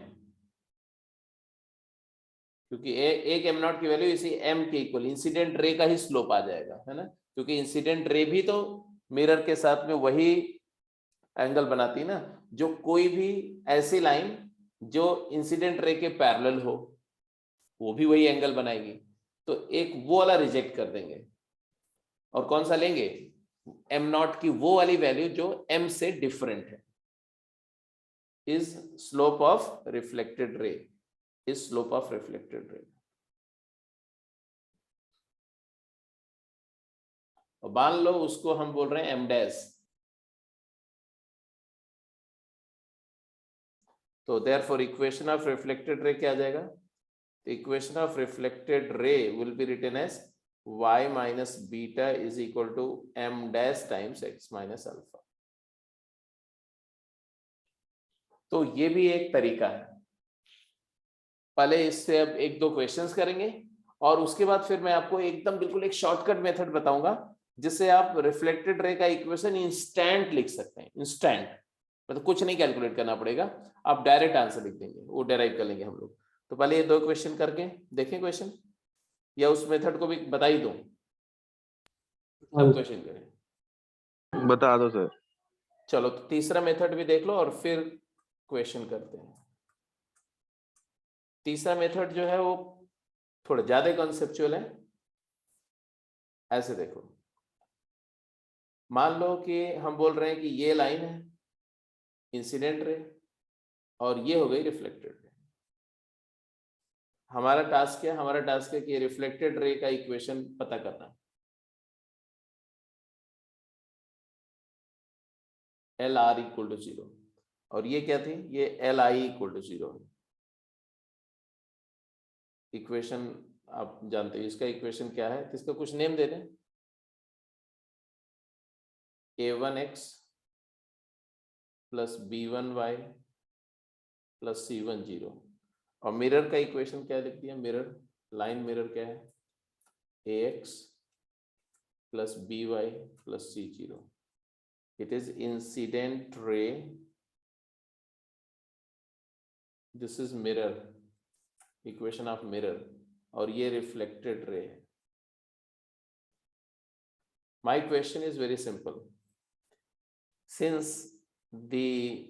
क्योंकि एक m नॉट की वैल्यू इसी m के इक्वल इंसिडेंट रे का ही स्लोप आ जाएगा, है ना, क्योंकि इंसिडेंट रे भी तो मिरर के साथ में वही एंगल बनाती है ना। जो कोई भी ऐसी लाइन जो इंसिडेंट रे के पैरेलल हो वो भी वही एंगल बनाएगी। तो एक वो वाला रिजेक्ट कर देंगे और कौन सा लेंगे? m नॉट की वो वाली वैल्यू जो m से डिफरेंट है, इज स्लोप ऑफ रिफ्लेक्टेड रे, इज स्लोप ऑफ रिफ्लेक्टेड रे। और मान लो उसको हम बोल रहे हैं m डैश, तो therefore equation of reflected ray क्या आ जाएगा? Equation of reflected ray will be written as y minus beta is equal to m dash times x minus alpha। तो ये भी एक तरीका है। पहले इससे अब 1-2 क्वेश्चंस करेंगे और उसके बाद फिर मैं आपको एकदम बिल्कुल एक शॉर्टकट मेथड बताऊंगा जिससे आप रिफ्लेक्टेड रे का इक्वेशन इंस्टेंट लिख सकते हैं। इंस्टेंट मतलब कुछ नहीं कैलकुलेट करना पड़ेगा, आप डायरेक्ट आंसर लिख देंगे, वो डेराइव कर लेंगे हम लोग। तो पहले ये 2 क्वेश्चन करके देखें क्वेश्चन, या उस मेथड को भी बता ही दूं? सब क्वेश्चन करें, बता दो सर। चलो तो तीसरा मेथड भी देख लो और फिर क्वेश्चन करते हैं। तीसरा मेथड जो है वो थोड़ा ज्यादा कॉन्सेप्चुअल है। ऐसे देखो, मान लो कि हम बोल रहे हैं कि ये लाइन है इंसिडेंट रे और ये हो गई रिफ्लेक्टेड रे। हमारा टास्क है, हमारा टास्क है कि रिफ्लेक्टेड रे का इक्वेशन पता करना। एल आर इक्वल टू 0 और ये क्या थी, ये एल आई इक्वल टू 0 है। इक्वेशन आप जानते हो इसका इक्वेशन क्या है, तो इसका कुछ नेम दे दें। a1x plus b1y plus c1 0। और मिरर का इक्वेशन क्या लिख दिया, मिरर लाइन मिरर क्या है, ax plus by plus c0। It is incident ray, this is mirror, equation of mirror, और ये रिफ्लेक्टेड रे है। My question is very simple. Since the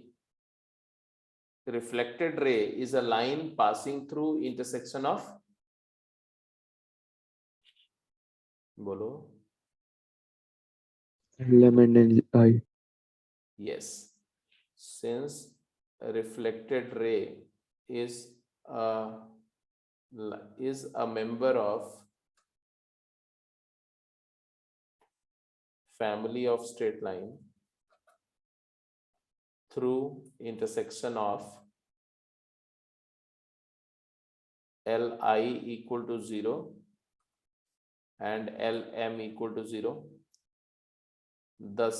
reflected ray is a line passing through intersection of, bolo, LM and LI. yes, since a reflected ray is a member of family of straight line through intersection of Li equal to 0 and Lm equal to 0, thus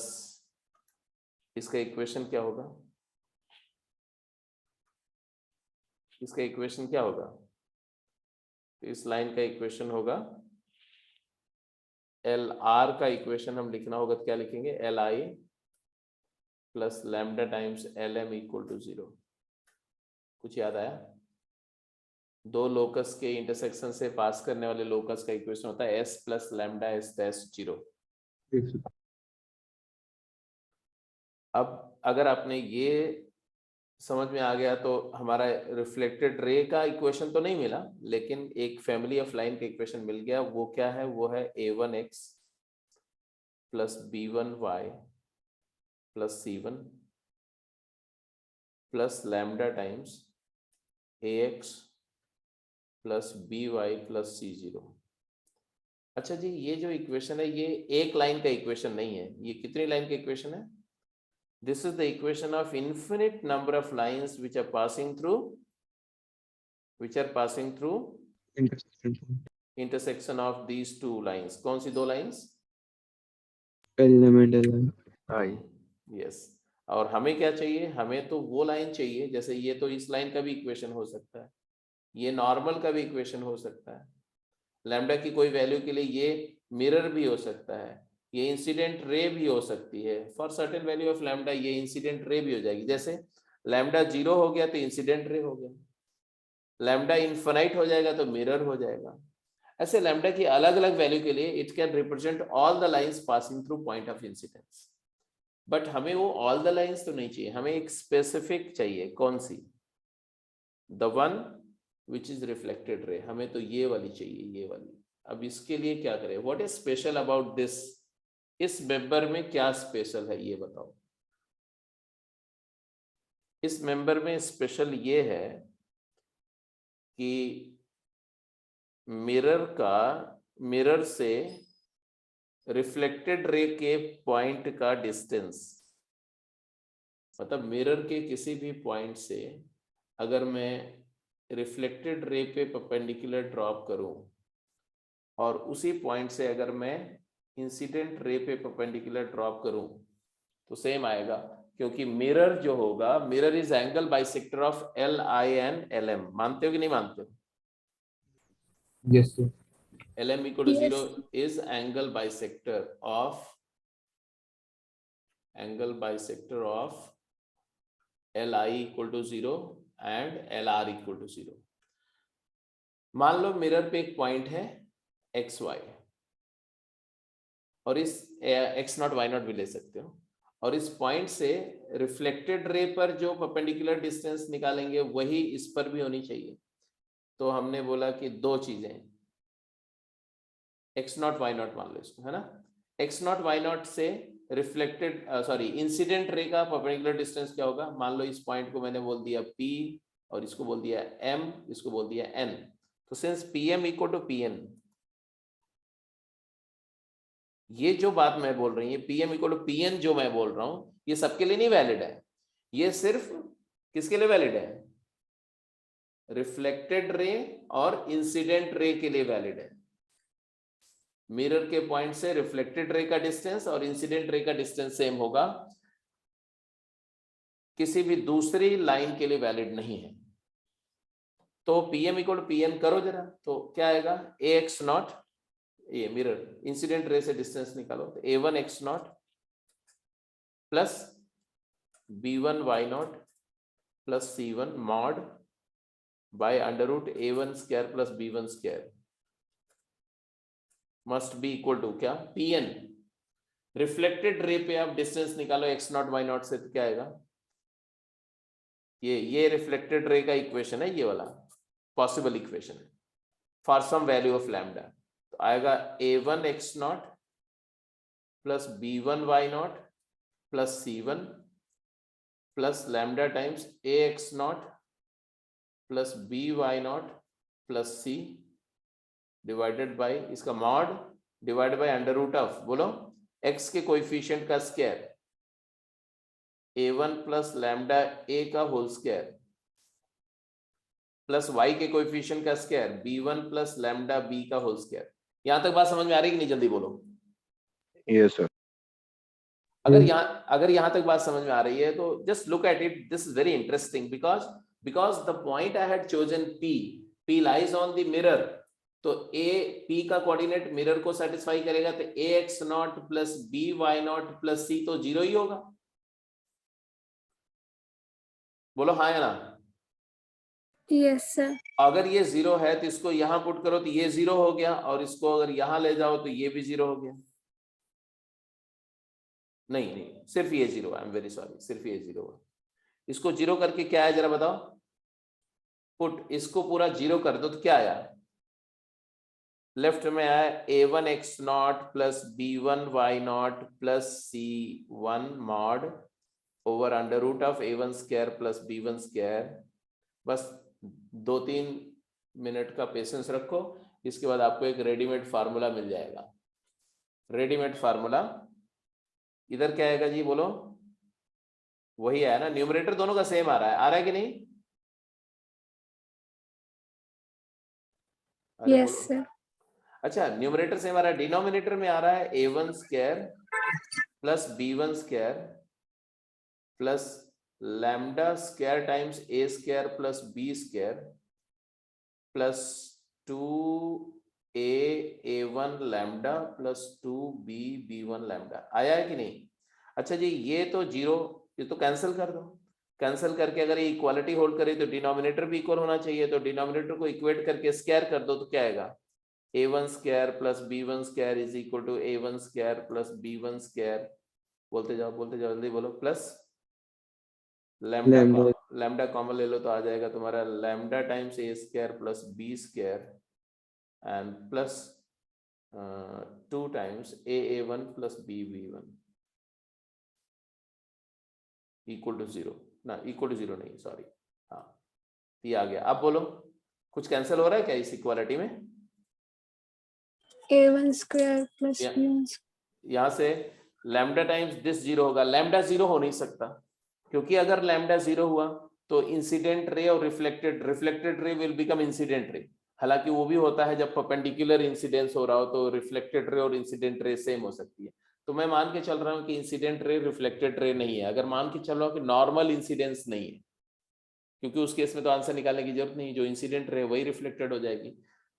इसका equation क्या होगा, इसका equation क्या होगा, तो इस line का equation होगा एल आर का इक्वेशन हम लिखना होगा तो क्या लिखेंगे, L I plus lambda times L M equal to 0। कुछ याद आया? दो लोकस के इंटरसेक्शन से पास करने वाले लोकस का इक्वेशन होता है S plus lambda S dash 0। अब अगर आपने ये समझ में आ गया तो हमारा रिफ्लेक्टेड रे का इक्वेशन तो नहीं मिला, लेकिन एक फैमिली ऑफ लाइन का इक्वेशन मिल गया। वो क्या है, वो है a1x plus b1y plus c1 plus lambda times ax plus by plus c0। अच्छा जी, ये जो इक्वेशन है ये एक लाइन का इक्वेशन नहीं है, ये कितनी लाइन का इक्वेशन है? This is the equation of infinite number of lines which are passing through intersection of these two lines. कौन सी दो lines? LM and LI. Yes. और हमें क्या चाहिए, हमें तो वो लाइन चाहिए, जैसे ये तो इस लाइन का भी इक्वेशन हो सकता है, ये नॉर्मल का भी इक्वेशन हो सकता है, लैम्डा की कोई वैल्यू के लिए ये मिरर भी हो सकता है, ये इंसिडेंट रे भी हो सकती है। For certain value of lambda ये इंसिडेंट रे भी हो जाएगी। जैसे लैम्डा 0 हो गया तो इंसिडेंट रे हो गया, लैम्डा इनफिनाइट हो जाएगा तो मिरर हो जाएगा। ऐसे लैम्डा की अलग अलग वैल्यू के लिए it can represent all the lines passing through point of incidence. But हमें वो ऑल द लाइंस तो नहीं चाहिए, हमें एक स्पेसिफिक चाहिए। कौन सी? The one which is reflected ray, हमें तो ये वाली चाहिए, ये वाली। अब इसके लिए क्या करें, what is special about this, इस मेंबर में क्या स्पेशल है ये बताओ। इस मेंबर में स्पेशल ये है कि मिरर से रिफ्लेक्टेड रे के पॉइंट का डिस्टेंस, मतलब मिरर के किसी भी पॉइंट से अगर मैं रिफ्लेक्टेड रे पे परपेंडिकुलर ड्रॉप करूं और उसी पॉइंट से अगर मैं इंसिडेंट रे पे परपेंडिकुलर ड्रॉप करूं तो सेम आएगा, क्योंकि मिरर जो होगा, mirror is angle bisector of L I and L M. मानते हो कि नहीं मानते हो? Yes, sir. LM equal to 0 Yes. is angle bisector of LI equal to 0 and LR equal to 0। मान लो मिरर पे एक पॉइंट है XY और इस X0 Y0 भी ले सकते हो, और इस पॉइंट से रिफ्लेक्टेड रे पर जो परपेंडिकुलर डिस्टेंस निकालेंगे वही इस पर भी होनी चाहिए। तो हमने बोला कि दो चीजें, x नॉट y नॉट मान लो इसको, है ना। x नॉट y नॉट से रिफ्लेक्टेड इंसिडेंट रे का परपेंडिकुलर डिस्टेंस क्या होगा, मान लो इस पॉइंट को मैंने बोल दिया p और इसको बोल दिया m, इसको बोल दिया n। तो since pm equal to pn, ये जो बात मैं बोल रही हूँ pm इक्वल टू pn जो मैं बोल रहा हूं, ये सबके लिए नहीं वैलिड है, ये सिर्फ किसके लिए वैलिड है, रिफ्लेक्टेड रे और इंसिडेंट रे के लिए वैलिड है। मिरर के पॉइंट से रिफ्लेक्टेड रे का डिस्टेंस और इंसिडेंट रे का डिस्टेंस सेम होगा, किसी भी दूसरी लाइन के लिए वैलिड नहीं है। तो pm इक्वल टू pn करो जरा, तो क्या आएगा, ax नॉट, ये मिरर इंसिडेंट रे से डिस्टेंस निकालो, तो a1 x not plus b1 y not plus c1 mod by under root a1 square plus b1 square must be equal to क्या, pn। रिफ्लेक्टेड रे पे आप distance निकालो x not y not से, तो क्या आएगा, ये रिफ्लेक्टेड रे का इक्वेशन है, ये वाला पॉसिबल इक्वेशन है for some value of lambda. तो आएगा a1 x not plus b1 y not plus c1 plus lambda times ax not plus by not plus c divided by इसका mod divided by under root of, बोलो x के coefficient का square a1 plus lambda a का whole square plus y के coefficient का square b1 plus lambda b का whole square. यहां तक बात समझ में आ रही है कि नहीं, जल्दी बोलो। Yes sir. अगर यहां तक बात समझ में आ रही है तो just look at it, this is very interesting because the point I had chosen p lies on the mirror, तो p का कोऑर्डिनेट मिरर को सेटिस्फाई करेगा, तो ax not plus by not plus c तो जीरो ही होगा, बोलो हाँ या ना। Yes sir. अगर ये जीरो है तो इसको यहां पुट करो तो ये जीरो हो गया, और इसको अगर यहां ले जाओ तो ये भी जीरो हो गया। नहीं सिर्फ ये zero, I am very sorry, सिर्फ ये जीरो है। इसको जीरो करके क्या है जरा बताओ, पुट इसको पूरा जीरो कर दो तो क्या आया, लेफ्ट में आया a1 x not plus b1 y not plus c1 mod over under root of a1 square plus b1 square. बस 2-3 मिनट का पेशेंस रखो, इसके बाद आपको एक रेडीमेड फार्मूला मिल जाएगा। रेडीमेड फार्मूला इधर क्या आएगा जी, बोलो, वही आया ना, न्यूमरेटर दोनों का सेम आ रहा है कि नहीं? अरे यस बोलो। सर। अच्छा, न्यूमरेटर सेम आ रहा है, डिनोमिनेटर में आ रहा है a1 square plus b1 square plus lambda square times a square plus b square plus 2a1 lambda plus 2b b1 lambda. आया है कि नहीं? अच्छा जी, ये तो जीरो, ये तो कैंसिल कर दो, कैंसिल करके अगर ये इक्वालिटी होल्ड करे तो डिनोमिनेटर भी इक्वल होना चाहिए, तो डिनोमिनेटर को इक्वेट करके स्क्वायर कर दो तो क्या आएगा, a1 square plus b1 square is equal to a1 square plus b1 square, बोलते जाओ जल्दी बोलो, प्लस लैम्डा कॉमन ले लो तो आ जाएगा तुम्हारा lambda times a square plus b square and plus 2 times a1 plus b1 equal to zero, ना इक्वल टू जीरो नहीं, सॉरी, हाँ ये आ गया। अब बोलो, कुछ कैंसिल हो रहा है क्या इस इक्वालिटी में? a1 स्क्वायर प्लस b1, यहाँ से लैम्डा टाइम्स दिस जीरो होगा, लैम्डा जीरो हो नहीं सकता, क्योंकि अगर लैम्डा जीरो हुआ तो इंसिडेंट रे और reflected ray will become incident ray. हालांकि वो भी होता है जब परपेंडिकुलर इंसिडेंस हो रहा हो तो रिफ्लेक्टेड रे और इंसिडेंट रे सेम हो सकती है। तो मैं मान के चल रहा हूँ कि इंसिडेंट रे रिफ्लेक्टेड रे नहीं है। अगर मान के चल रहा हूँ कि नॉर्मल इंसिडेंस नहीं है, क्योंकि उस केस में तो आंसर निकालने की जरूरत नहीं, जो इंसिडेंट रे वही रिफ्लेक्टेड हो जाएगी।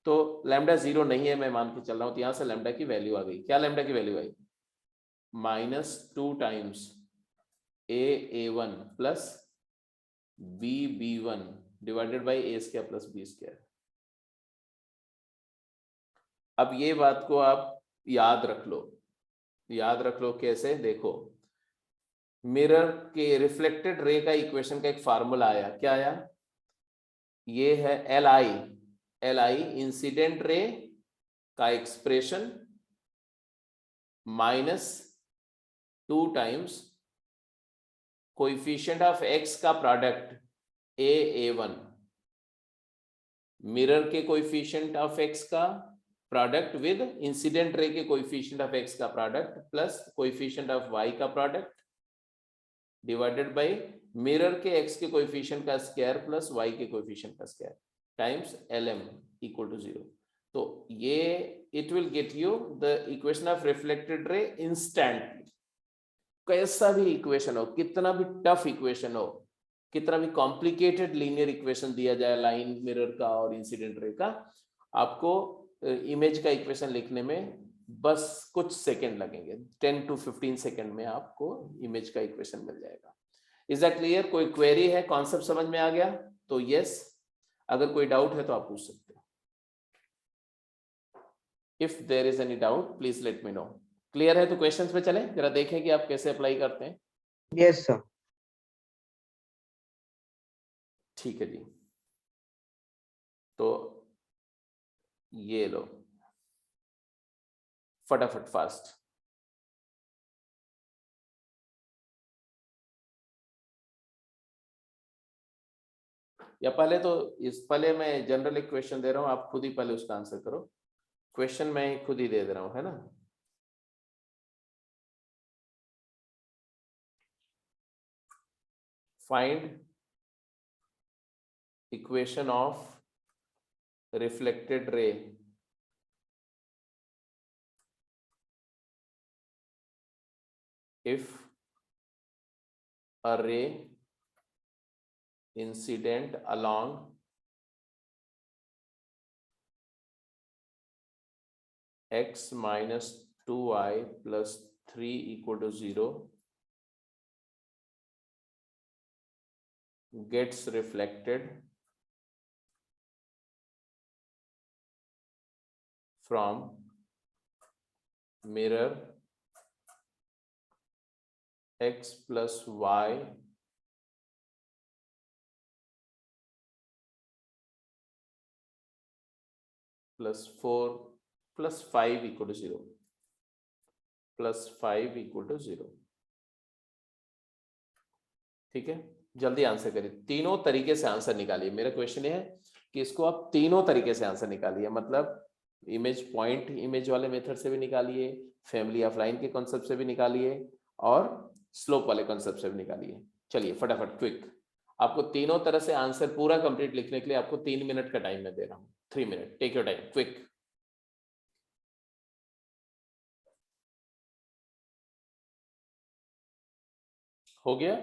तो लैम्डा जीरो नहीं है, मैं मान के चल रहा हूँ, तो यहाँ से लैम्डा की वैल्यू आ गई। क्या लैम्डा की value I? -2 times a1 plus b1 divided by a square plus b square. अब ये बात को आप याद रख लो, कैसे? देखो, मिरर के रिफ्लेक्टेड रे का इक्वेशन का एक फार्मूला आया, क्या आया? ये है li Li इंसिडेंट रे का expression minus 2 times coefficient of x का प्रोडक्ट a1, मिरर के कोएफिशिएंट ऑफ x का प्रोडक्ट विद इंसिडेंट रे के कोएफिशिएंट ऑफ x का product plus coefficient of y का प्रोडक्ट डिवाइडेड बाय मिरर के x के coefficient का स्क्वायर प्लस y के कोएफिशिएंट का square times lm equal to 0। तो ये it will get you the equation of reflected ray instantly. कैसा भी इक्वेशन हो, कितना भी टफ इक्वेशन हो, कितना भी कॉम्प्लिकेटेड लीनियर इक्वेशन दिया जाए लाइन मिरर का और इंसिडेंट रे का, आपको इमेज का इक्वेशन लिखने में बस कुछ सेकंड लगेंगे, 10 to 15 सेकंड में आपको इमेज का इक्वेशन मिल जाएगा। Is that clear? कोई क्वेरी है? कॉन्सेप्ट समझ में आ गया तो यस, अगर कोई डाउट है तो आप पूछ सकते हो। If there is any doubt please let me know. Clear है तो क्वेश्चंस पे चलें, जरा देखें कि आप कैसे अप्लाई करते हैं। Yes, sir. ठीक है जी, तो ये लो फटाफट फास्ट। या पहले मैं जनरल एक क्वेश्चन दे रहा हूं, आप खुद ही पहले उसका आंसर करो। क्वेश्चन मैं खुद ही दे रहा हूं, है ना। Find equation of reflected ray if a ray incident along x minus 2y plus 3 equal to 0 gets reflected from mirror x plus y plus 4 plus 5 equal to 0 plus 5 equal to 0। ठीक है, जल्दी answer करिए। तीनों तरीके से answer निकालिए। मेरा question है कि इसको आप तीनों तरीके से आंसर निकालिए, मतलब इमेज पॉइंट इमेज वाले मेथड से भी निकालिए, फैमिली ऑफ लाइन के कॉन्सेप्ट से भी निकालिए और स्लोप वाले कॉन्सेप्ट से भी निकालिए। चलिए फटाफट क्विक, आपको तीनों तरह से आंसर पूरा कंप्लीट लिखने के लिए आपको 3 मिनट का टाइम मैं दे रहा हूं। 3 minute, take your time, quick. हो गया?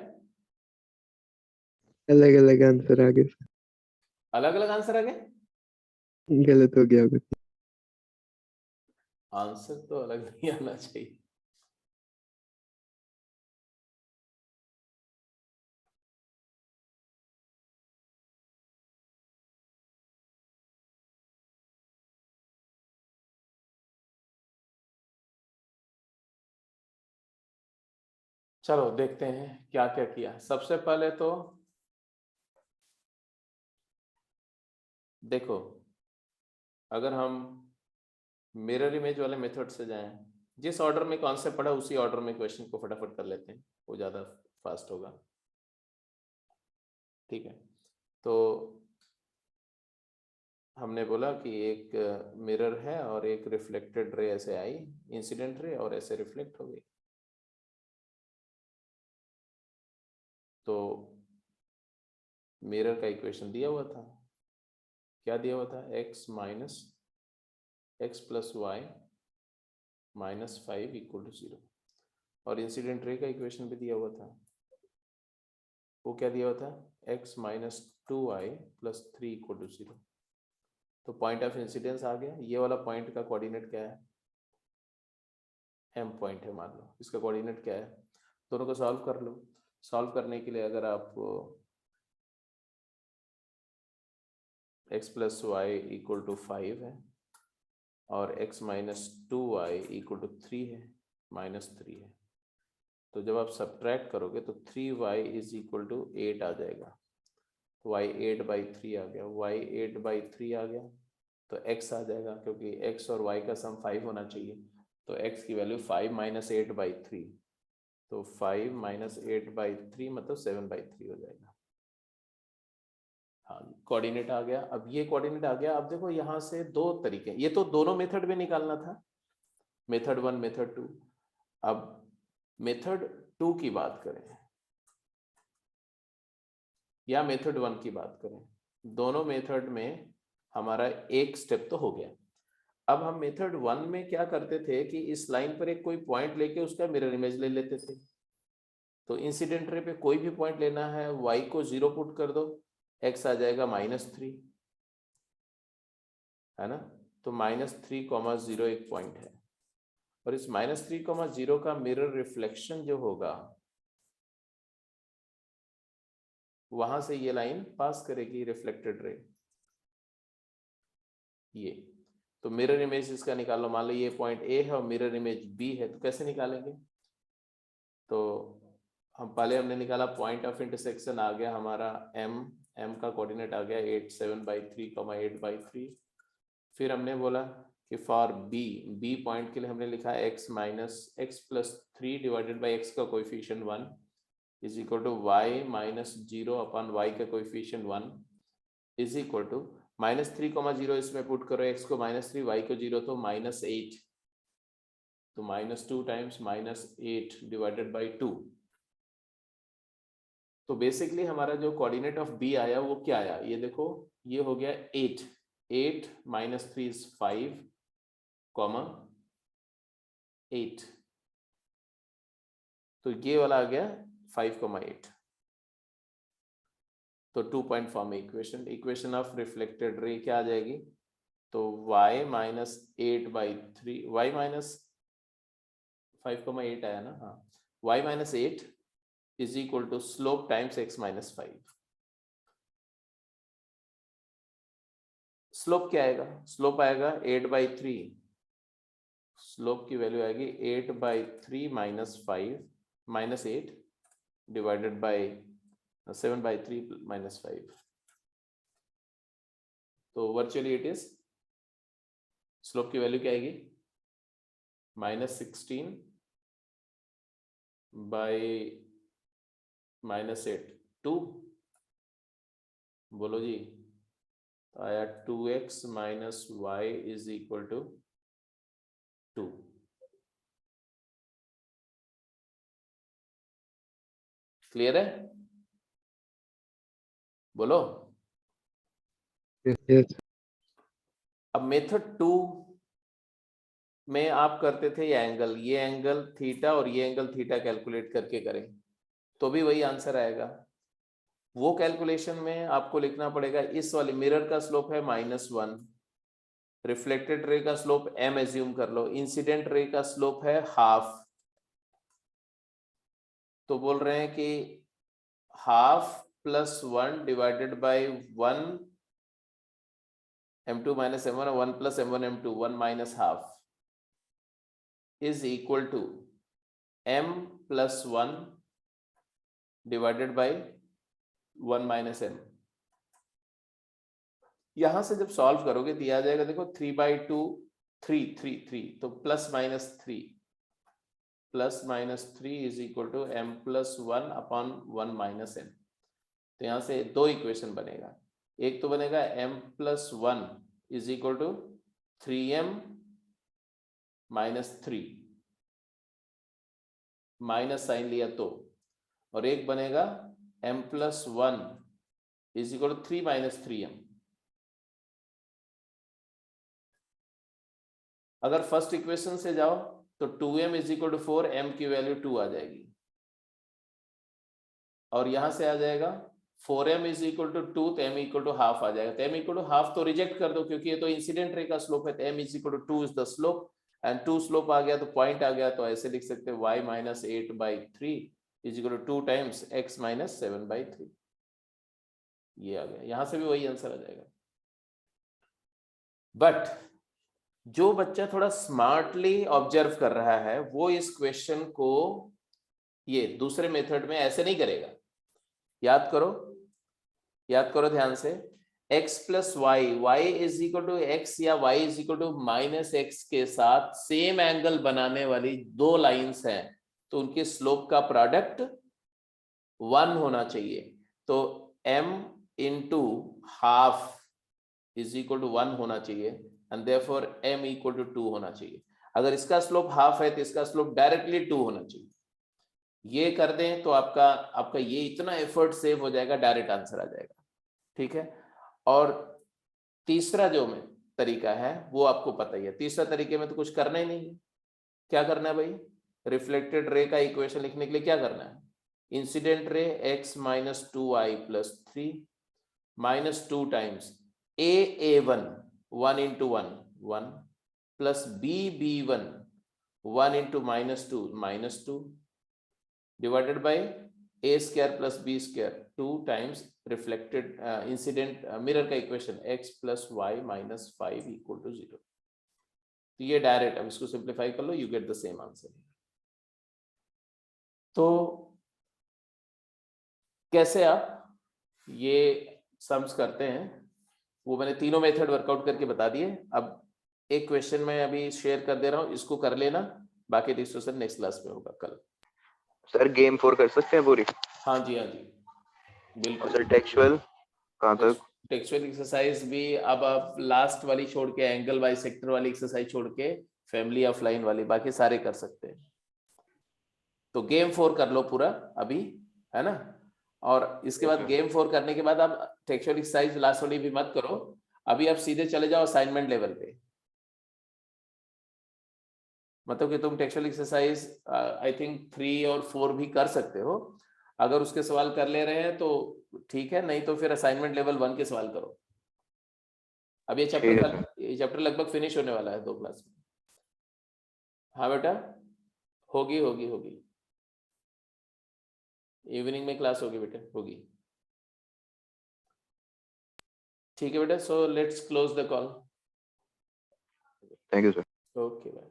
अलग अलग आंसर आ गए, अलग अलग आंसर आ गए? गलत हो गया कुछ। आंसर तो अलग नहीं आना चाहिए। चलो देखते हैं क्या क्या किया। सबसे पहले तो देखो, अगर हम मिरर इमेज वाले मेथड से जाएं, जिस ऑर्डर में कॉन्सेप्ट पढ़ा उसी ऑर्डर में क्वेश्चन को फटाफट कर लेते हैं, वो ज्यादा फास्ट होगा। ठीक है, तो हमने बोला कि एक मिरर है और एक रिफ्लेक्टेड रे ऐसे आई, इंसिडेंट रे, और ऐसे रिफ्लेक्ट हो गई। तो मिरर का इक्वेशन दिया हुआ था, क्या दिया हुआ था? x minus x plus y minus 5 equal to 0। और इंसिडेंट रे का इक्वेशन भी दिया हुआ था, वो क्या दिया हुआ था? x minus 2y plus 3 equal to 0। तो पॉइंट ऑफ इंसिडेंस आ गया। ये वाला पॉइंट का कोऑर्डिनेट क्या है? m पॉइंट है मान लो, इसका कोऑर्डिनेट क्या है? दोनों को सॉल्व कर लो। सॉल्व करने के लिए अगर आप x plus y equal to 5 है और x minus 2y equal to 3 है, माइनस 3 है, तो जब आप सब्ट्रैक्ट करोगे तो 3y इज इक्वल टू 8 आ जाएगा। तो y 8/3 आ गया, y 8/3 आ गया। तो x आ जाएगा, क्योंकि x और y का सम 5 होना चाहिए, तो x की वैल्यू 5 - 8/3, तो 5 - 8/3 मतलब 7/3 हो जाएगा। हाँ, कोऑर्डिनेट आ गया। अब ये कोऑर्डिनेट आ गया। अब देखो यहाँ से दो तरीके, ये तो दोनों मेथड में निकालना था, मेथड 1 मेथड 2। अब मेथड 2 की बात करें या मेथड 1 की बात करें, दोनों मेथड में हमारा एक स्टेप तो हो गया। अब हम मेथड 1 में क्या करते थे कि इस लाइन पर एक कोई पॉइंट लेके उसका मिरर इमेज ले लेते थे। तो इंसिडेंट रे पे कोई भी पॉइंट लेना है, y को 0 पुट कर दो, x आ जाएगा -3, है ना। तो -3,0 एक पॉइंट है, और इस -3,0 का मिरर रिफ्लेक्शन जो होगा वहां से ये लाइन पास करेगी, रिफ्लेक्टेड रे। ये तो मिरर इमेज इसका निकाल लो। मान लो ये पॉइंट A है और मिरर इमेज B है, तो कैसे निकालेंगे? तो हम पहले हमने निकाला पॉइंट ऑफ इंटरसेक्शन आ गया हमारा m का कोऑर्डिनेट आ गया 8 7/3, 8/3। फिर हमने बोला कि फॉर b पॉइंट के लिए हमने लिखा x - x + 3 divided by x का coefficient 1 is equal to y - 0 upon y का कोएफिशिएंट 1 इज इक्वल टू -3,0 इसमें पुट करो, x को -3, y को 0, तो -8, तो -2 टाइम्स -8 डिवाइडेड बाय 2। तो बेसिकली हमारा जो कोऑर्डिनेट ऑफ b आया वो क्या आया, ये देखो, ये हो गया 8 - 3 इज 5, 8, तो ये वाला आ गया 5,8। तो 2 पॉइंट फॉर्म में इक्वेशन ऑफ रिफ्लेक्टेड रे क्या आ जाएगी? तो y - 8/3, y - 5,8 आया ना, हाँ, y - 8 is equal to slope times x - 5। Slope क्या आएगा? स्लोप आएगा 8/3, स्लोप की वैल्यू आएगी 8/3 - 5 -8 डिवाइडेड बाय 7/3 - 5। तो वर्चुअली इट इज, स्लोप की वैल्यू क्या आएगी? -16 बाय -8, 2, बोलो जी, तो आया 2x - y is equal to 2। Clear है? बोलो। Yes. अब मेथड 2 में आप करते थे ये एंगल थीटा और ये एंगल थीटा कैलकुलेट करके करें तो भी वही आंसर आएगा। वो कैलकुलेशन में आपको लिखना पड़ेगा, इस वाली मिरर का स्लोप है -1, रिफ्लेक्टेड रे का स्लोप m एज्यूम कर लो, इंसिडेंट रे का स्लोप है हाफ, तो बोल रहे हैं कि half + 1 divided by 1 m2 - m1 1 + m1 m2 1 - half is equal to m + 1 divided by 1 - m। यहां से जब सॉल्व करोगे तो आ जाएगा, देखो 3/2 3 3 3, तो +-3 is equal to m + 1 upon 1 - m। तो यहां से दो इक्वेशन बनेगा, एक तो बनेगा m + 1 is equal to 3m - 3, minus sign लिया तो, और एक बनेगा m + 1 is equal to 3 - 3m। अगर फर्स्ट इक्वेशन से जाओ तो 2m is equal to 4, m की वैल्यू 2 आ जाएगी, और यहां से आ जाएगा 4m इज इक्वल टू 2, तो m इक्वल टू हाफ आ जाएगा। तो m इक्वल टू हाफ तो रिजेक्ट कर दो, क्योंकि ये तो इंसिडेंट रे का स्लोप है, तो m is equal to 2 is the slope, and 2 slope आ गया तो पॉइंट आ गया, तो ऐसे लिख सकते हैं y - 8/3 is equal to 2 times x - 7/3। ये आ गया, यहां से भी वही आंसर आ जाएगा। बट जो बच्चा थोड़ा स्मार्टली ऑब्जर्व कर रहा है वो इस क्वेश्चन को ये दूसरे मेथड में ऐसे नहीं करेगा। याद करो ध्यान से, x plus y, y is equal to x या y is equal to minus x के साथ सेम एंगल बनाने वाली दो लाइंस हैं, तो उनके स्लोप का प्रोडक्ट 1 होना चाहिए। तो m into half is equal to 1 होना चाहिए and therefore m equal to 2 होना चाहिए। अगर इसका स्लोप हाफ है तो इसका स्लोप डायरेक्टली 2 होना चाहिए। ये कर दें तो आपका ये इतना एफर्ट सेव हो जाएगा, डायरेक्ट आंसर आ जाएगा। ठीक है। और तीसरा जो में तरीका है वो आपको पता ही है। तीसरा तरीके में तो कुछ करना ही नहीं है। क्या करना है भाई? रिफ्लेक्टेड रे का इक्वेशन लिखने के लिए क्या करना है? Incident ray x minus 2i plus 3 minus 2 times a1 1 into 1 plus b1 1 into minus 2 divided by a square plus b square 2 times reflected incident mirror का equation x plus y minus 5 equal to 0। तो ये direct, अब इसको simplify कर लो, you get the same answer. तो कैसे आप ये सम्स करते हैं वो मैंने तीनों मेथड वर्कआउट करके बता दिए। अब एक क्वेश्चन मैं अभी शेयर कर दे रहा हूं, इसको कर लेना, बाकी डिस्कशन नेक्स्ट क्लास में होगा कल। सर गेम 4 कर सकते हैं पूरी? हाँ जी, हाँ जी, बिल्कुल। सर टेक्सचुअल कहाँ तक? टेक्सचुअल एक्सरसाइज भी अब आप लास्ट वाली छोड़ के, एंगल बाइसेक्टर वाली एक्सरसाइज छोड़ के फैमिली ऑफ लाइन वाली बाकी सारे कर सकते हैं। तो गेम 4 कर लो पूरा अभी, है ना। और इसके बाद गेम 4 करने के बाद आप टेक्सचुअल एक्सरसाइज लास्ट वाली भी मत करो, अभी आप सीधे चले जाओ असाइनमेंट लेवल पे। मतलब कि तुम टेक्सचुअल एक्सरसाइज आई थिंक 3 और 4 भी कर सकते हो। अगर उसके सवाल कर ले रहे हैं तो ठीक है, नहीं तो फिर असाइनमेंट लेवल 1 के सवाल करो। अब ये चैप्टर लगभग फिनिश होने वाला है 2 क्लास में। हाँ बेटा, होगी इवनिंग में क्लास होगी बेटा, होगी। ठीक है बेटा, so let's close the call. Thank you sir. Okay bye.